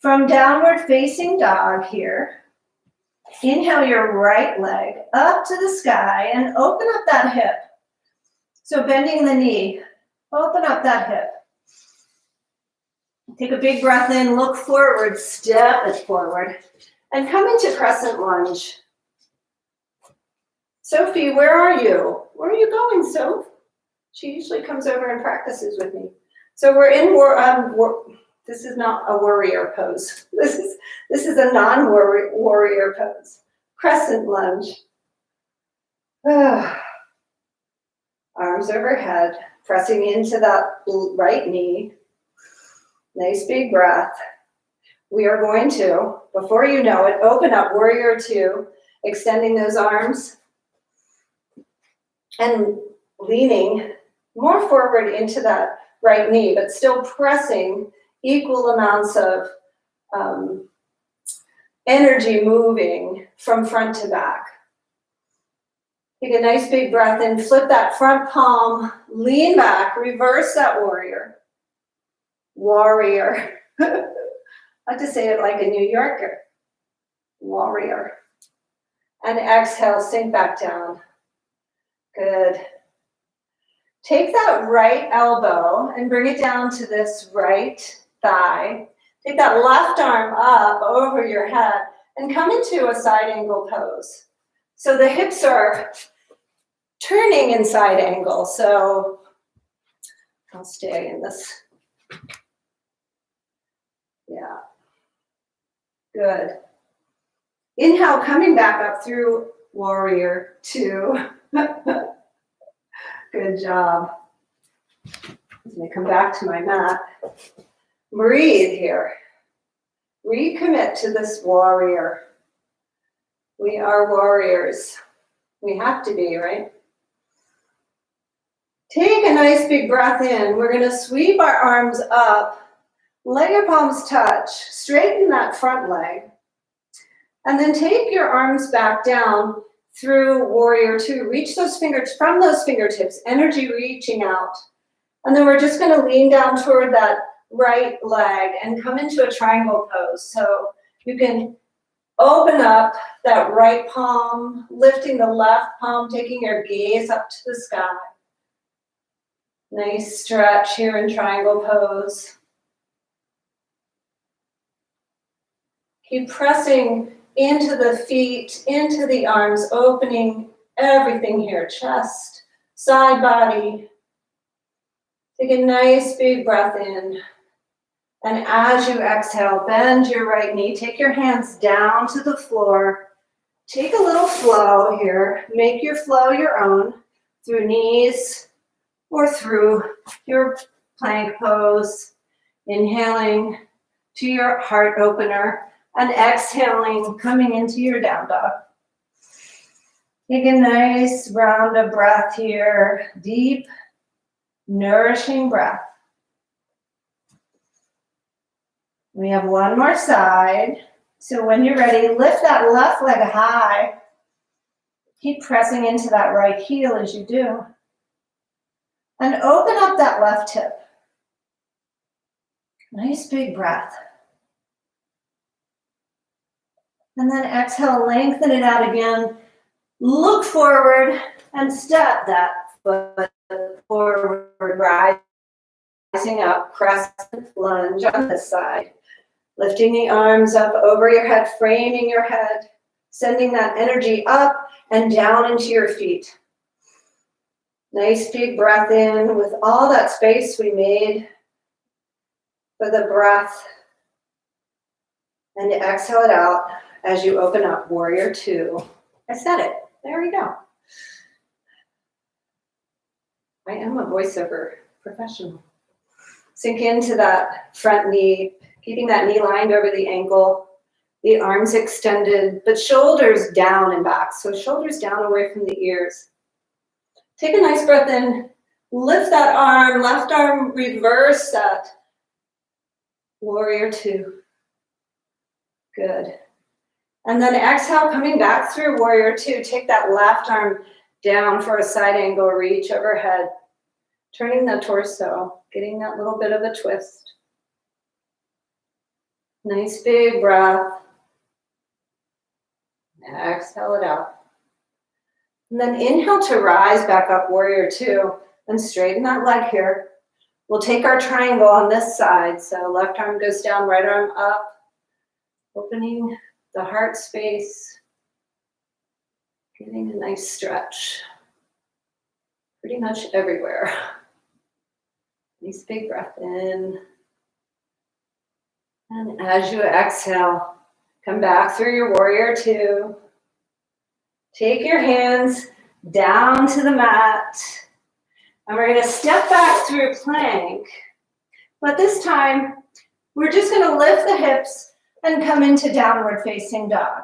From downward facing dog here, inhale your right leg up to the sky and open up that hip. So bending the knee, open up that hip. Take a big breath in, look forward, step it forward, and come into crescent lunge. Sophie, where are you? Where are you going, Soph? She usually comes over and practices with me. So we're in this is not a warrior pose. This is a non-warrior pose. Crescent lunge. Arms overhead, pressing into that right knee. Nice big breath. We are going to, before you know it, open up warrior two, extending those arms and leaning more forward into that right knee, but still pressing equal amounts of energy moving from front to back. Take a nice big breath in, flip that front palm, lean back, reverse that warrior. Warrior. I like to say it like a New Yorker. Warrior. And exhale, sink back down. Good. Take that right elbow and bring it down to this right thigh. Take that left arm up over your head and come into a side angle pose. So the hips are turning in side angle. So I'll stay in this. Yeah. Good. Inhale, coming back up through warrior two. Good job. Let me come back to my mat. Breathe here. Recommit to this warrior. We are warriors. We have to be, right? Take a nice big breath in. We're going to sweep our arms up. Let your palms touch. Straighten that front leg. And then take your arms back down through warrior two. Reach those fingers from those fingertips, energy reaching out. And then we're just going to lean down toward that right leg and come into a triangle pose. So you can open up that right palm, lifting the left palm, taking your gaze up to the sky. Nice stretch here in triangle pose. Keep pressing into the feet, into the arms, opening everything here, chest, side body, Take a nice big breath in. And as you exhale, bend your right knee. Take your hands down to the floor. Take a little flow here. Make your flow your own through knees or through your plank pose. Inhaling to your heart opener and exhaling, coming into your down dog. Take a nice round of breath here. Deep, nourishing breath. We have one more side. So when you're ready, lift that left leg high. Keep pressing into that right heel as you do. And open up that left hip. Nice big breath. And then exhale, lengthen it out again. Look forward and step that foot forward, rising up, crescent lunge on this side. Lifting the arms up over your head, framing your head, sending that energy up and down into your feet. Nice big breath in with all that space we made for the breath. And exhale it out as you open up, warrior two. I said it. There we go. I am a voiceover professional. Sink into that front knee, keeping that knee lined over the ankle, the arms extended, but shoulders down and back. So shoulders down away from the ears. Take a nice breath in, lift that arm, left arm, reverse that. Warrior two. Good. And then exhale, coming back through warrior two. Take that left arm down for a side angle reach overhead. Turning the torso, getting that little bit of a twist. Nice big breath. Exhale it out. And then inhale to rise back up, warrior two. And straighten that leg here. We'll take our triangle on this side. So left arm goes down, right arm up. Opening the heart space. Getting a nice stretch. Pretty much everywhere. Nice big breath in. And as you exhale, come back through your warrior two. Take your hands down to the mat. And we're going to step back through plank. But this time, we're just going to lift the hips and come into downward facing dog.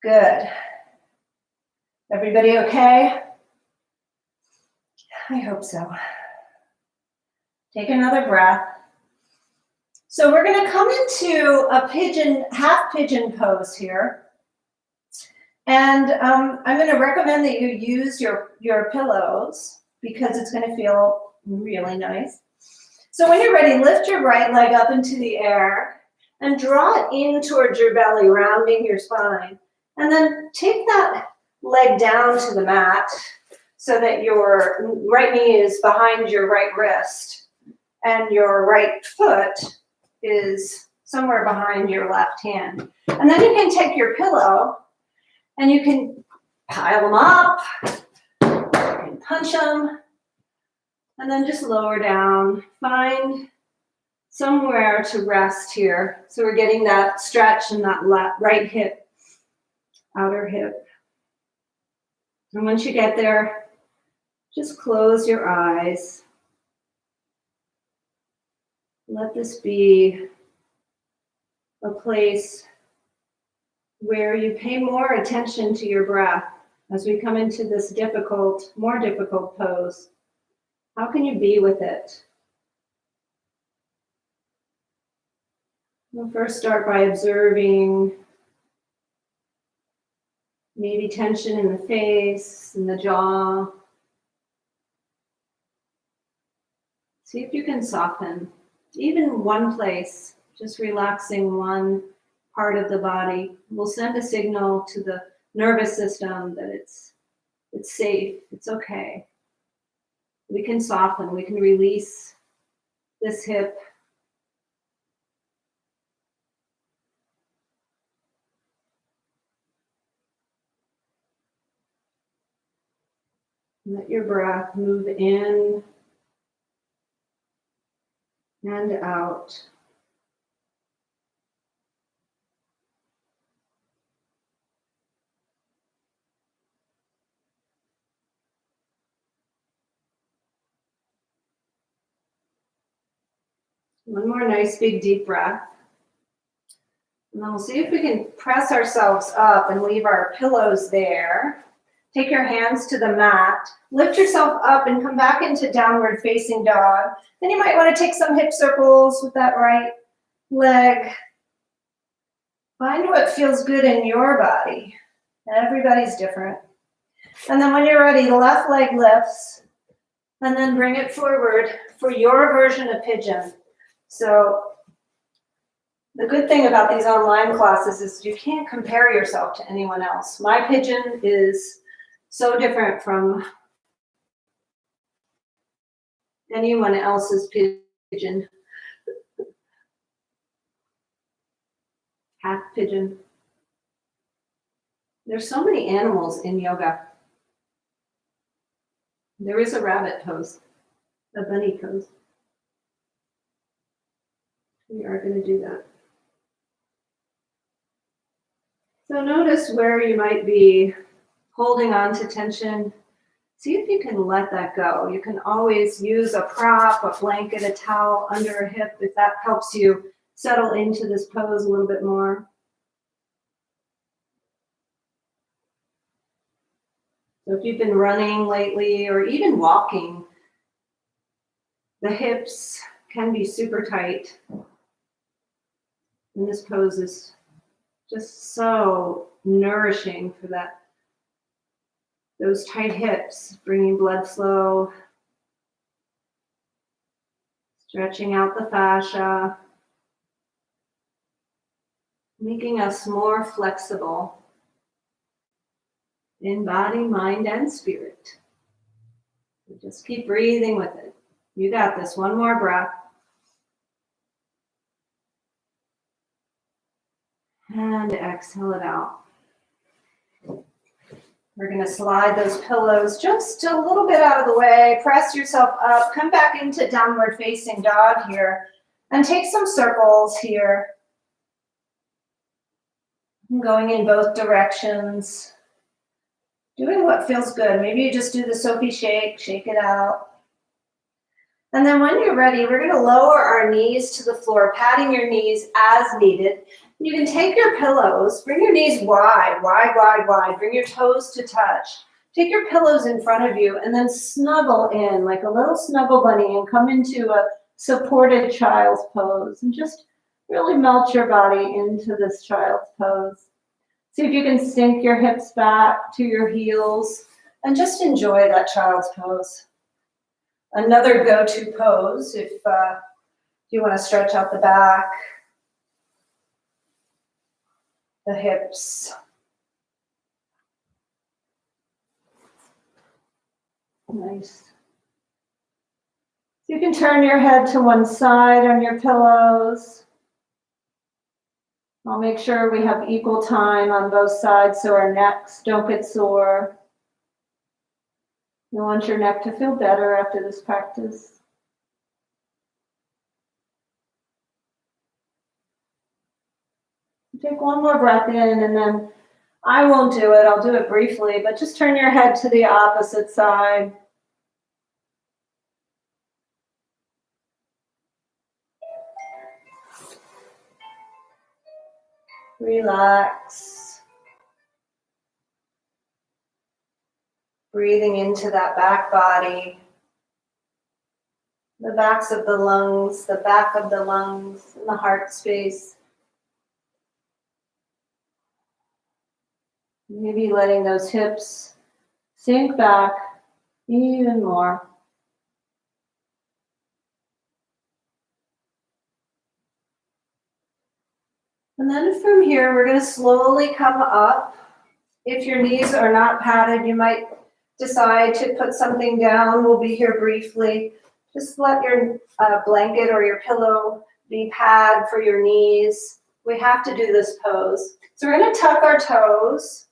Good. Everybody okay? I hope so. Take another breath. So we're going to come into a pigeon, half pigeon pose here. And I'm going to recommend that you use your pillows because it's going to feel really nice. So when you're ready, lift your right leg up into the air and draw it in towards your belly, rounding your spine. And then take that leg down to the mat so that your right knee is behind your right wrist and your right foot is somewhere behind your left hand. And then you can take your pillow and you can pile them up, you can punch them, and then just lower down. Find somewhere to rest here. So we're getting that stretch in that right hip, outer hip. And once you get there, just close your eyes. Let this be a place where you pay more attention to your breath as we come into this more difficult pose. How can you be with it? We'll first start by observing maybe tension in the face, in the jaw. See if you can soften, even one place, just relaxing one part of the body. We'll send a signal to the nervous system that it's safe, it's okay. We can soften, we can release this hip. Let your breath move in and out. One more nice big deep breath. And then we'll see if we can press ourselves up and leave our pillows there. Take your hands to the mat. Lift yourself up and come back into downward facing dog. Then you might want to take some hip circles with that right leg. Find what feels good in your body. Everybody's different. And then when you're ready, the left leg lifts. And then bring it forward for your version of pigeon. So the good thing about these online classes is you can't compare yourself to anyone else. My pigeon is so different from anyone else's pigeon. Half pigeon. There's so many animals in yoga. There is a rabbit pose, a bunny pose. We are going to do that. So notice where you might be holding on to tension. See if you can let that go. You can always use a prop, a blanket, a towel under a hip if that helps you settle into this pose a little bit more. So if you've been running lately or even walking, the hips can be super tight. And this pose is just so nourishing for those tight hips, bringing blood flow, stretching out the fascia, making us more flexible in body, mind, and spirit. So just keep breathing with it. You got this. One more breath. And exhale it out. We're going to slide those pillows just a little bit out of the way. Press yourself up. Come back into downward facing dog here. And take some circles here. Going in both directions. Doing what feels good. Maybe you just do the Sophie shake. Shake it out. And then when you're ready, we're going to lower our knees to the floor, patting your knees as needed. You can take your pillows, bring your knees wide, wide, wide, wide. Bring your toes to touch. Take your pillows in front of you and then snuggle in like a little snuggle bunny and come into a supported child's pose. And just really melt your body into this child's pose. See if you can sink your hips back to your heels and just enjoy that child's pose. Another go-to pose if you want to stretch out the back, the hips. Nice. You can turn your head to one side on your pillows. I'll make sure we have equal time on both sides so our necks don't get sore. You want your neck to feel better after this practice. Take one more breath in and then I won't do it. I'll do it briefly, but just turn your head to the opposite side. Relax. Breathing into that back body, the backs of the lungs, the back of the lungs, and the heart space. Maybe letting those hips sink back even more. And then from here, we're going to slowly come up. If your knees are not padded, you might decide to put something down. We'll be here briefly. Just let your blanket or your pillow be pad for your knees. We have to do this pose. So we're going to tuck our toes.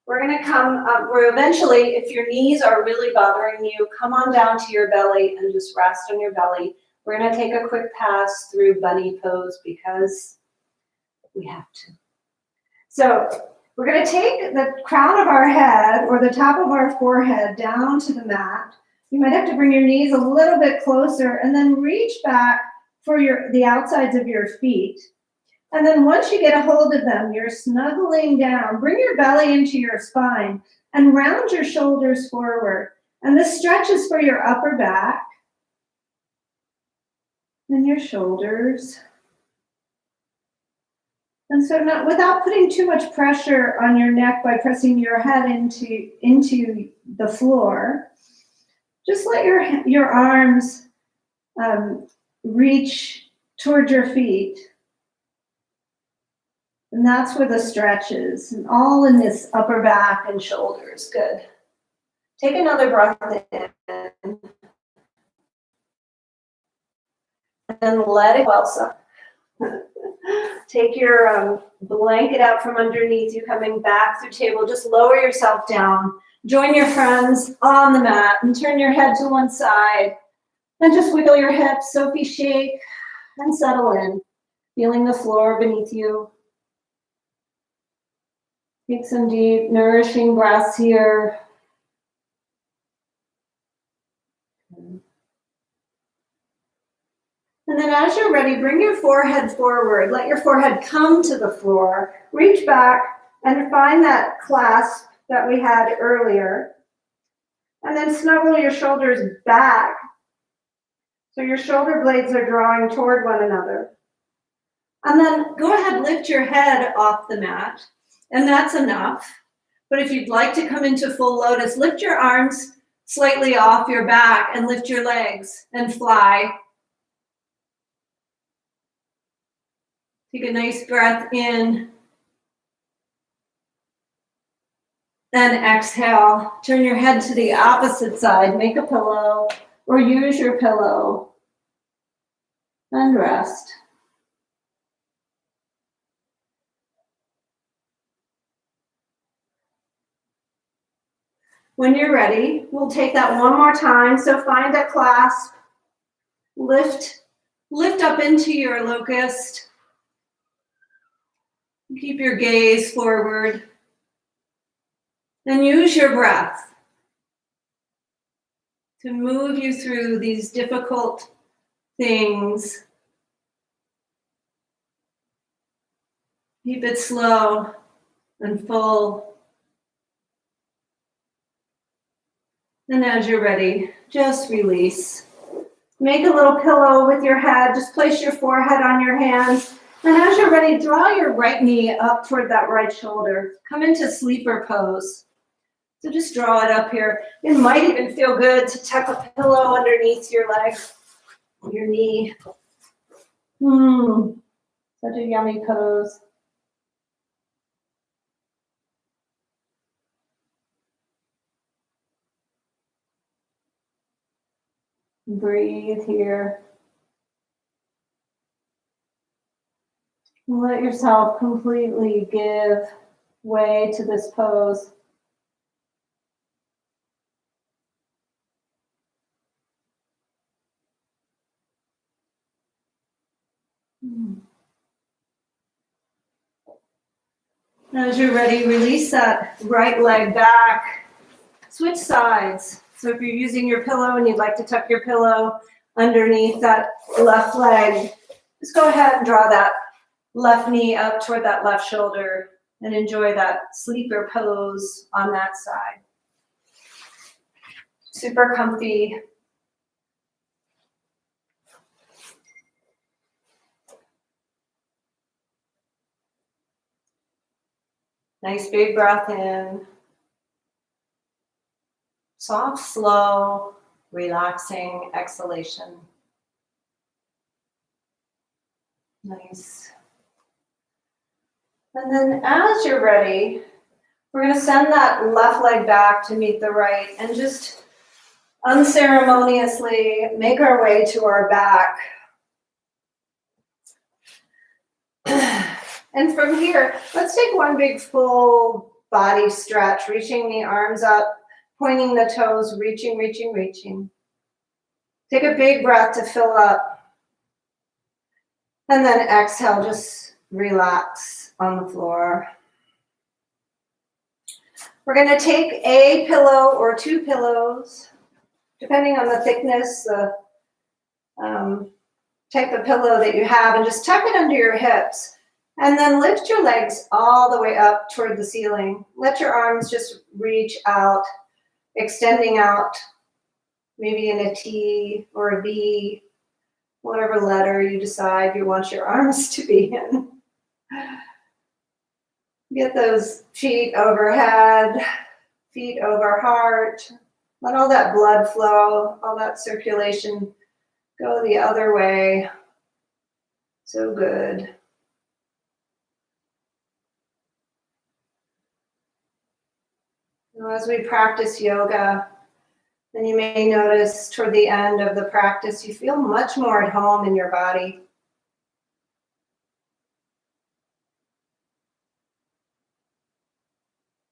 We're going to come up. We're eventually, if your knees are really bothering you, come on down to your belly and just rest on your belly. We're gonna take a quick pass through bunny pose because we have to. So we're gonna take the crown of our head or the top of our forehead down to the mat. You might have to bring your knees a little bit closer and then reach back for the outsides of your feet. And then once you get a hold of them, you're snuggling down. Bring your belly into your spine and round your shoulders forward. And this stretches for your upper back and your shoulders. And so without putting too much pressure on your neck by pressing your head into the floor, just let your arms reach toward your feet. And that's where the stretch is, and all in this upper back and shoulders. Good. Take another breath in. And let it well. Take your blanket out from underneath you, coming back through table. Just lower yourself down. Join your friends on the mat and turn your head to one side. And just wiggle your hips, Sophie shake, and settle in. Feeling the floor beneath you. Take some deep, nourishing breaths here. And then as you're ready, bring your forehead forward. Let your forehead come to the floor. Reach back and find that clasp that we had earlier. And then snuggle your shoulders back. So your shoulder blades are drawing toward one another. And then go ahead, lift your head off the mat. And that's enough. But if you'd like to come into full lotus, lift your arms slightly off your back and lift your legs and fly. Take a nice breath in. And exhale. Turn your head to the opposite side. Make a pillow or use your pillow. And rest. When you're ready, we'll take that one more time. So find a clasp. Lift up into your locust. Keep your gaze forward. And use your breath to move you through these difficult things. Keep it slow and full. And as you're ready, just release. Make a little pillow with your head. Just place your forehead on your hands. And as you're ready, draw your right knee up toward that right shoulder. Come into sleeper pose. So just draw it up here. It might even feel good to tuck a pillow underneath your leg, your knee. Such a yummy pose. Breathe here. Let yourself completely give way to this pose. As you're ready, release that right leg back. Switch sides. So if you're using your pillow and you'd like to tuck your pillow underneath that left leg, just go ahead and draw that left knee up toward that left shoulder and enjoy that sleeper pose on that side. Super comfy. Nice big breath in. Soft, slow, relaxing exhalation. Nice. And then as you're ready, we're going to send that left leg back to meet the right and just unceremoniously make our way to our back. And from here, let's take one big full body stretch, reaching the arms up, pointing the toes, reaching, reaching, reaching. Take a big breath to fill up. And then exhale, just relax on the floor. We're going to take a pillow or two pillows, depending on the thickness, the type of pillow that you have, and just tuck it under your hips. And then lift your legs all the way up toward the ceiling. Let your arms just reach out, extending out, maybe in a T or a V, whatever letter you decide you want your arms to be in. Get those feet overhead, feet over heart. Let all that blood flow, all that circulation go the other way. So good. As we practice yoga, then you may notice toward the end of the practice, you feel much more at home in your body.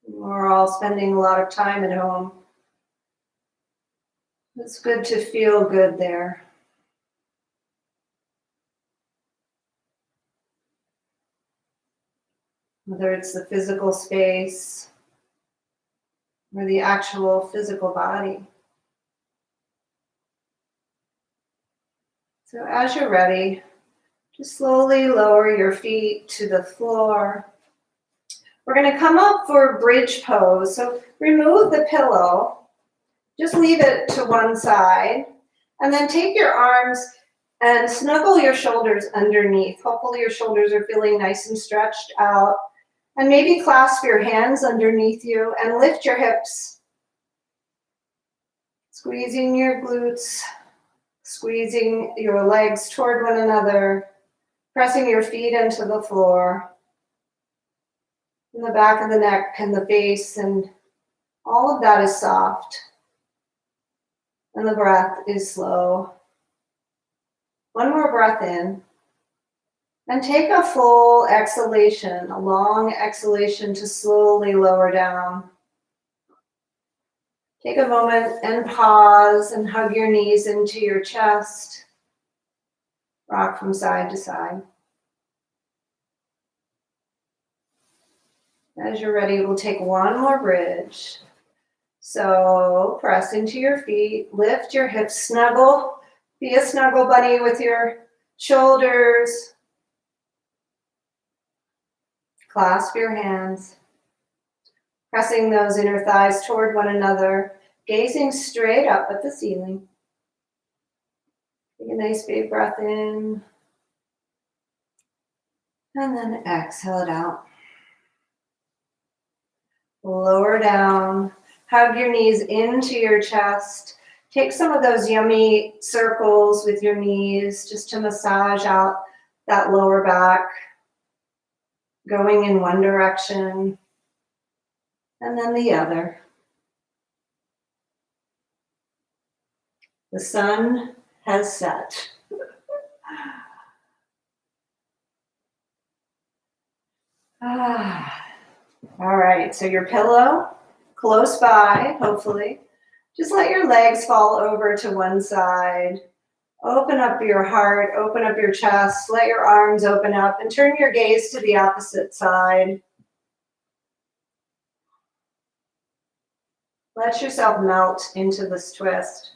We're all spending a lot of time at home. It's good to feel good there. Whether it's the physical space or the actual physical body. So as you're ready, just slowly lower your feet to the floor. We're going to come up for bridge pose. So remove the pillow, just leave it to one side, and then take your arms and snuggle your shoulders underneath. Hopefully your shoulders are feeling nice and stretched out. And maybe clasp your hands underneath you and lift your hips. Squeezing your glutes, squeezing your legs toward one another, pressing your feet into the floor. In the back of the neck and the face, and all of that is soft. And the breath is slow. One more breath in. And take a full exhalation, a long exhalation to slowly lower down. Take a moment and pause and hug your knees into your chest. Rock from side to side. As you're ready, we'll take one more bridge. So press into your feet, lift your hips, snuggle. Be a snuggle bunny with your shoulders. Clasp your hands, pressing those inner thighs toward one another, gazing straight up at the ceiling. Take a nice big breath in, and then exhale it out. Lower down, hug your knees into your chest. Take some of those yummy circles with your knees just to massage out that lower back, going in one direction and then the other. The sun has set. All right, so your pillow close by, hopefully. Just let your legs fall over to one side. Open up your heart, open up your chest, let your arms open up, and turn your gaze to the opposite side. Let yourself melt into this twist.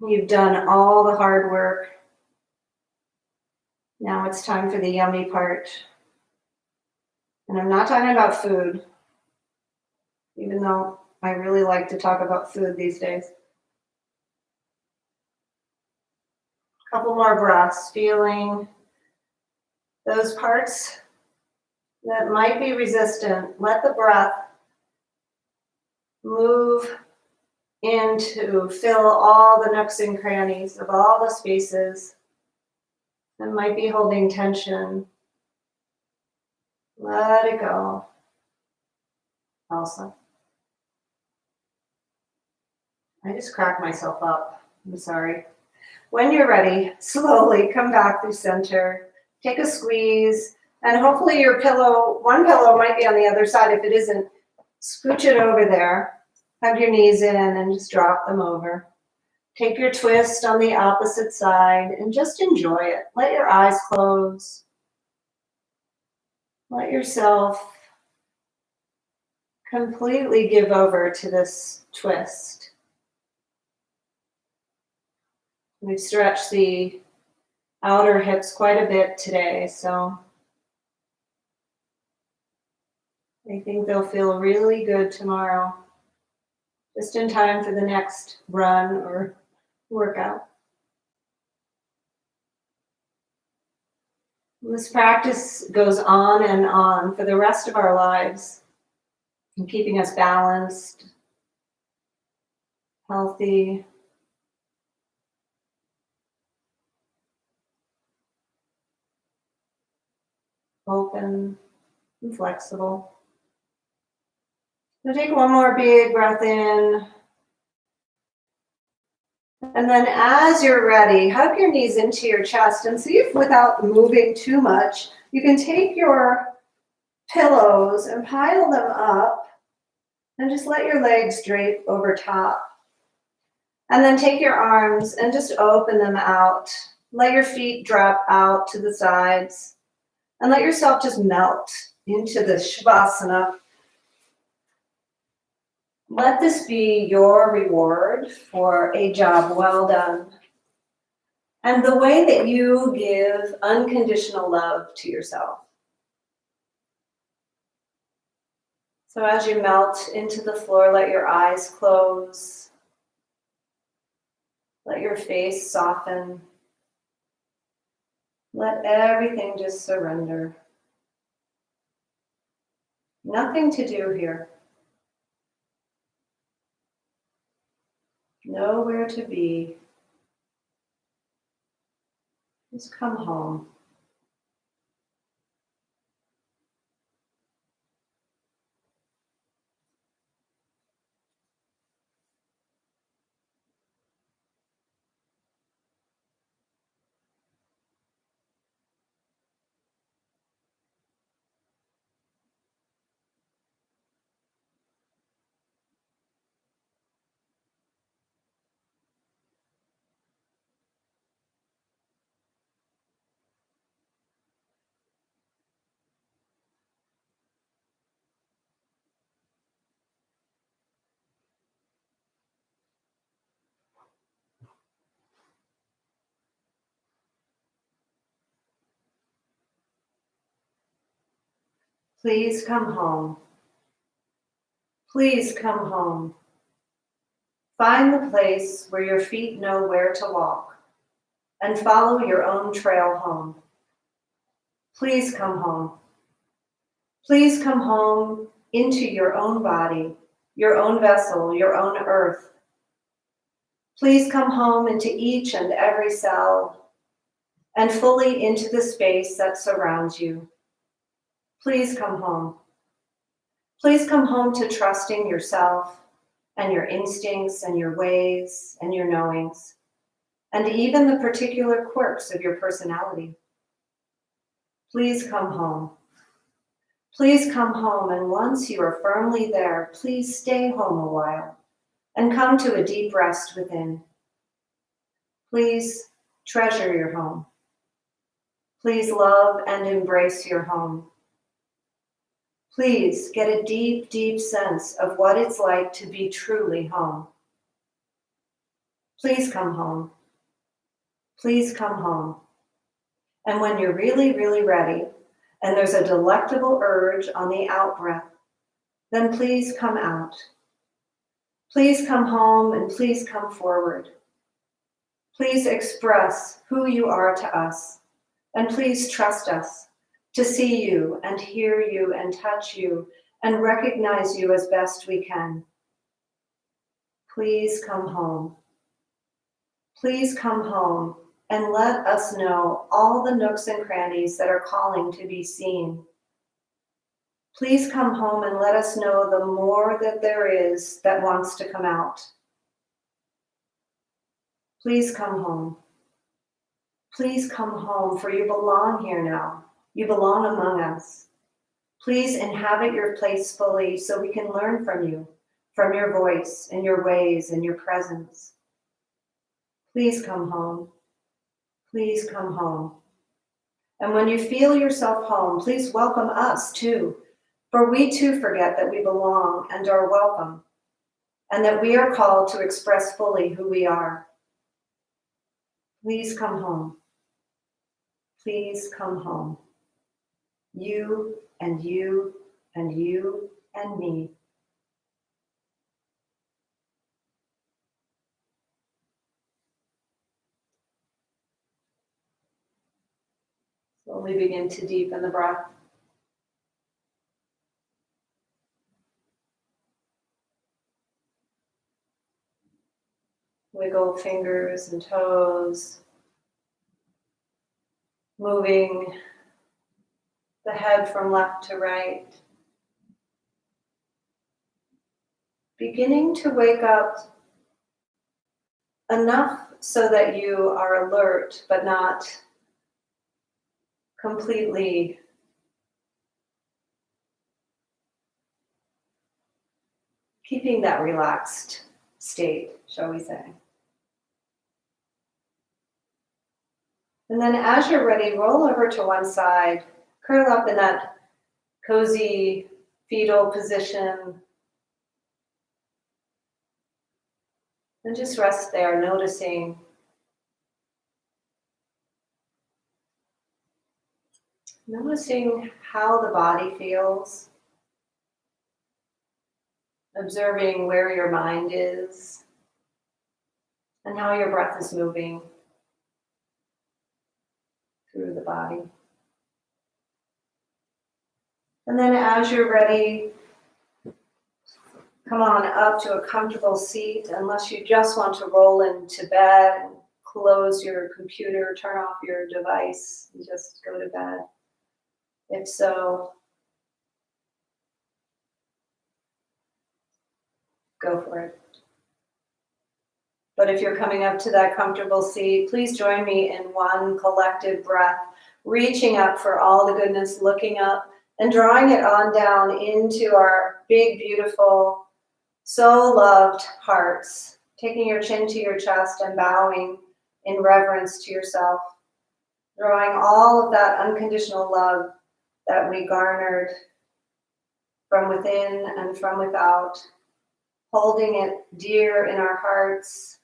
You've done all the hard work. Now it's time for the yummy part. And I'm not talking about food, even though I really like to talk about food these days. Couple more breaths, feeling those parts that might be resistant. Let the breath move in to fill all the nooks and crannies of all the spaces that might be holding tension. Let it go. Also, I just cracked myself up. I'm sorry. When you're ready, slowly come back through center. Take a squeeze, and hopefully your pillow, one pillow might be on the other side. If it isn't, scooch it over there. Hug your knees in and just drop them over. Take your twist on the opposite side and just enjoy it. Let your eyes close. Let yourself completely give over to this twist. We've stretched the outer hips quite a bit today, so I think they'll feel really good tomorrow, just in time for the next run or workout. This practice goes on and on for the rest of our lives, and keeping us balanced, healthy, open, and flexible. So take one more big breath in. And then as you're ready, hug your knees into your chest and see if without moving too much, you can take your pillows and pile them up and just let your legs drape over top. And then take your arms and just open them out. Let your feet drop out to the sides and let yourself just melt into the Shavasana. Let this be your reward for a job well done and the way that you give unconditional love to yourself. So as you melt into the floor, let your eyes close. Let your face soften. Let everything just surrender. Nothing to do here. Nowhere to be. Just come home. Please come home. Please come home. Find the place where your feet know where to walk and follow your own trail home. Please come home. Please come home into your own body, your own vessel, your own earth. Please come home into each and every cell and fully into the space that surrounds you. Please come home. Please come home to trusting yourself and your instincts and your ways and your knowings, and even the particular quirks of your personality. Please come home. Please come home, and once you are firmly there, please stay home a while and come to a deep rest within. Please treasure your home. Please love and embrace your home. Please get a deep, deep sense of what it's like to be truly home. Please come home. Please come home. And when you're really, really ready, and there's a delectable urge on the out breath, then please come out. Please come home and please come forward. Please express who you are to us, and please trust us to see you and hear you and touch you and recognize you as best we can. Please come home. Please come home and let us know all the nooks and crannies that are calling to be seen. Please come home and let us know the more that there is that wants to come out. Please come home. Please come home, for you belong here now. You belong among us. Please inhabit your place fully so we can learn from you, from your voice and your ways and your presence. Please come home. Please come home. And when you feel yourself home, please welcome us too, for we too forget that we belong and are welcome, and that we are called to express fully who we are. Please come home. Please come home. You and you and you and me. Slowly begin to deepen the breath. Wiggle fingers and toes, moving the head from left to right. Beginning to wake up enough so that you are alert, but not completely keeping that relaxed state, shall we say. And then as you're ready, roll over to one side, curl up in that cozy fetal position, and just rest there, noticing how the body feels, observing where your mind is, and how your breath is moving through the body. And then as you're ready, come on up to a comfortable seat, unless you just want to roll into bed and close your computer, turn off your device, and just go to bed. If so, go for it. But if you're coming up to that comfortable seat, please join me in one collective breath, reaching up for all the goodness, looking up and drawing it on down into our big, beautiful, so loved hearts, taking your chin to your chest and bowing in reverence to yourself, drawing all of that unconditional love that we garnered from within and from without, holding it dear in our hearts,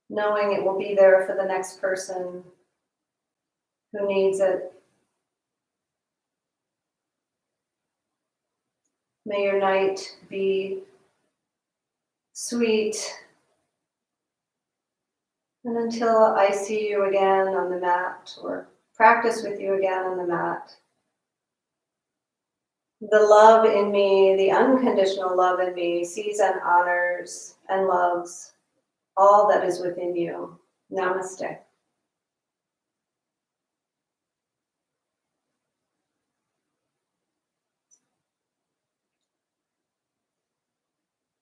knowing it will be there for the next person who needs it. May your night be sweet. And until I see you again on the mat, or practice with you again on the mat, the love in me, the unconditional love in me, sees and honors and loves all that is within you. Namaste.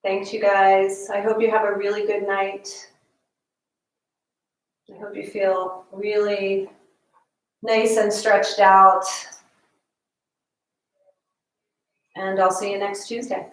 Thanks, you guys. I hope you have a really good night. I hope you feel really nice and stretched out. And I'll see you next Tuesday.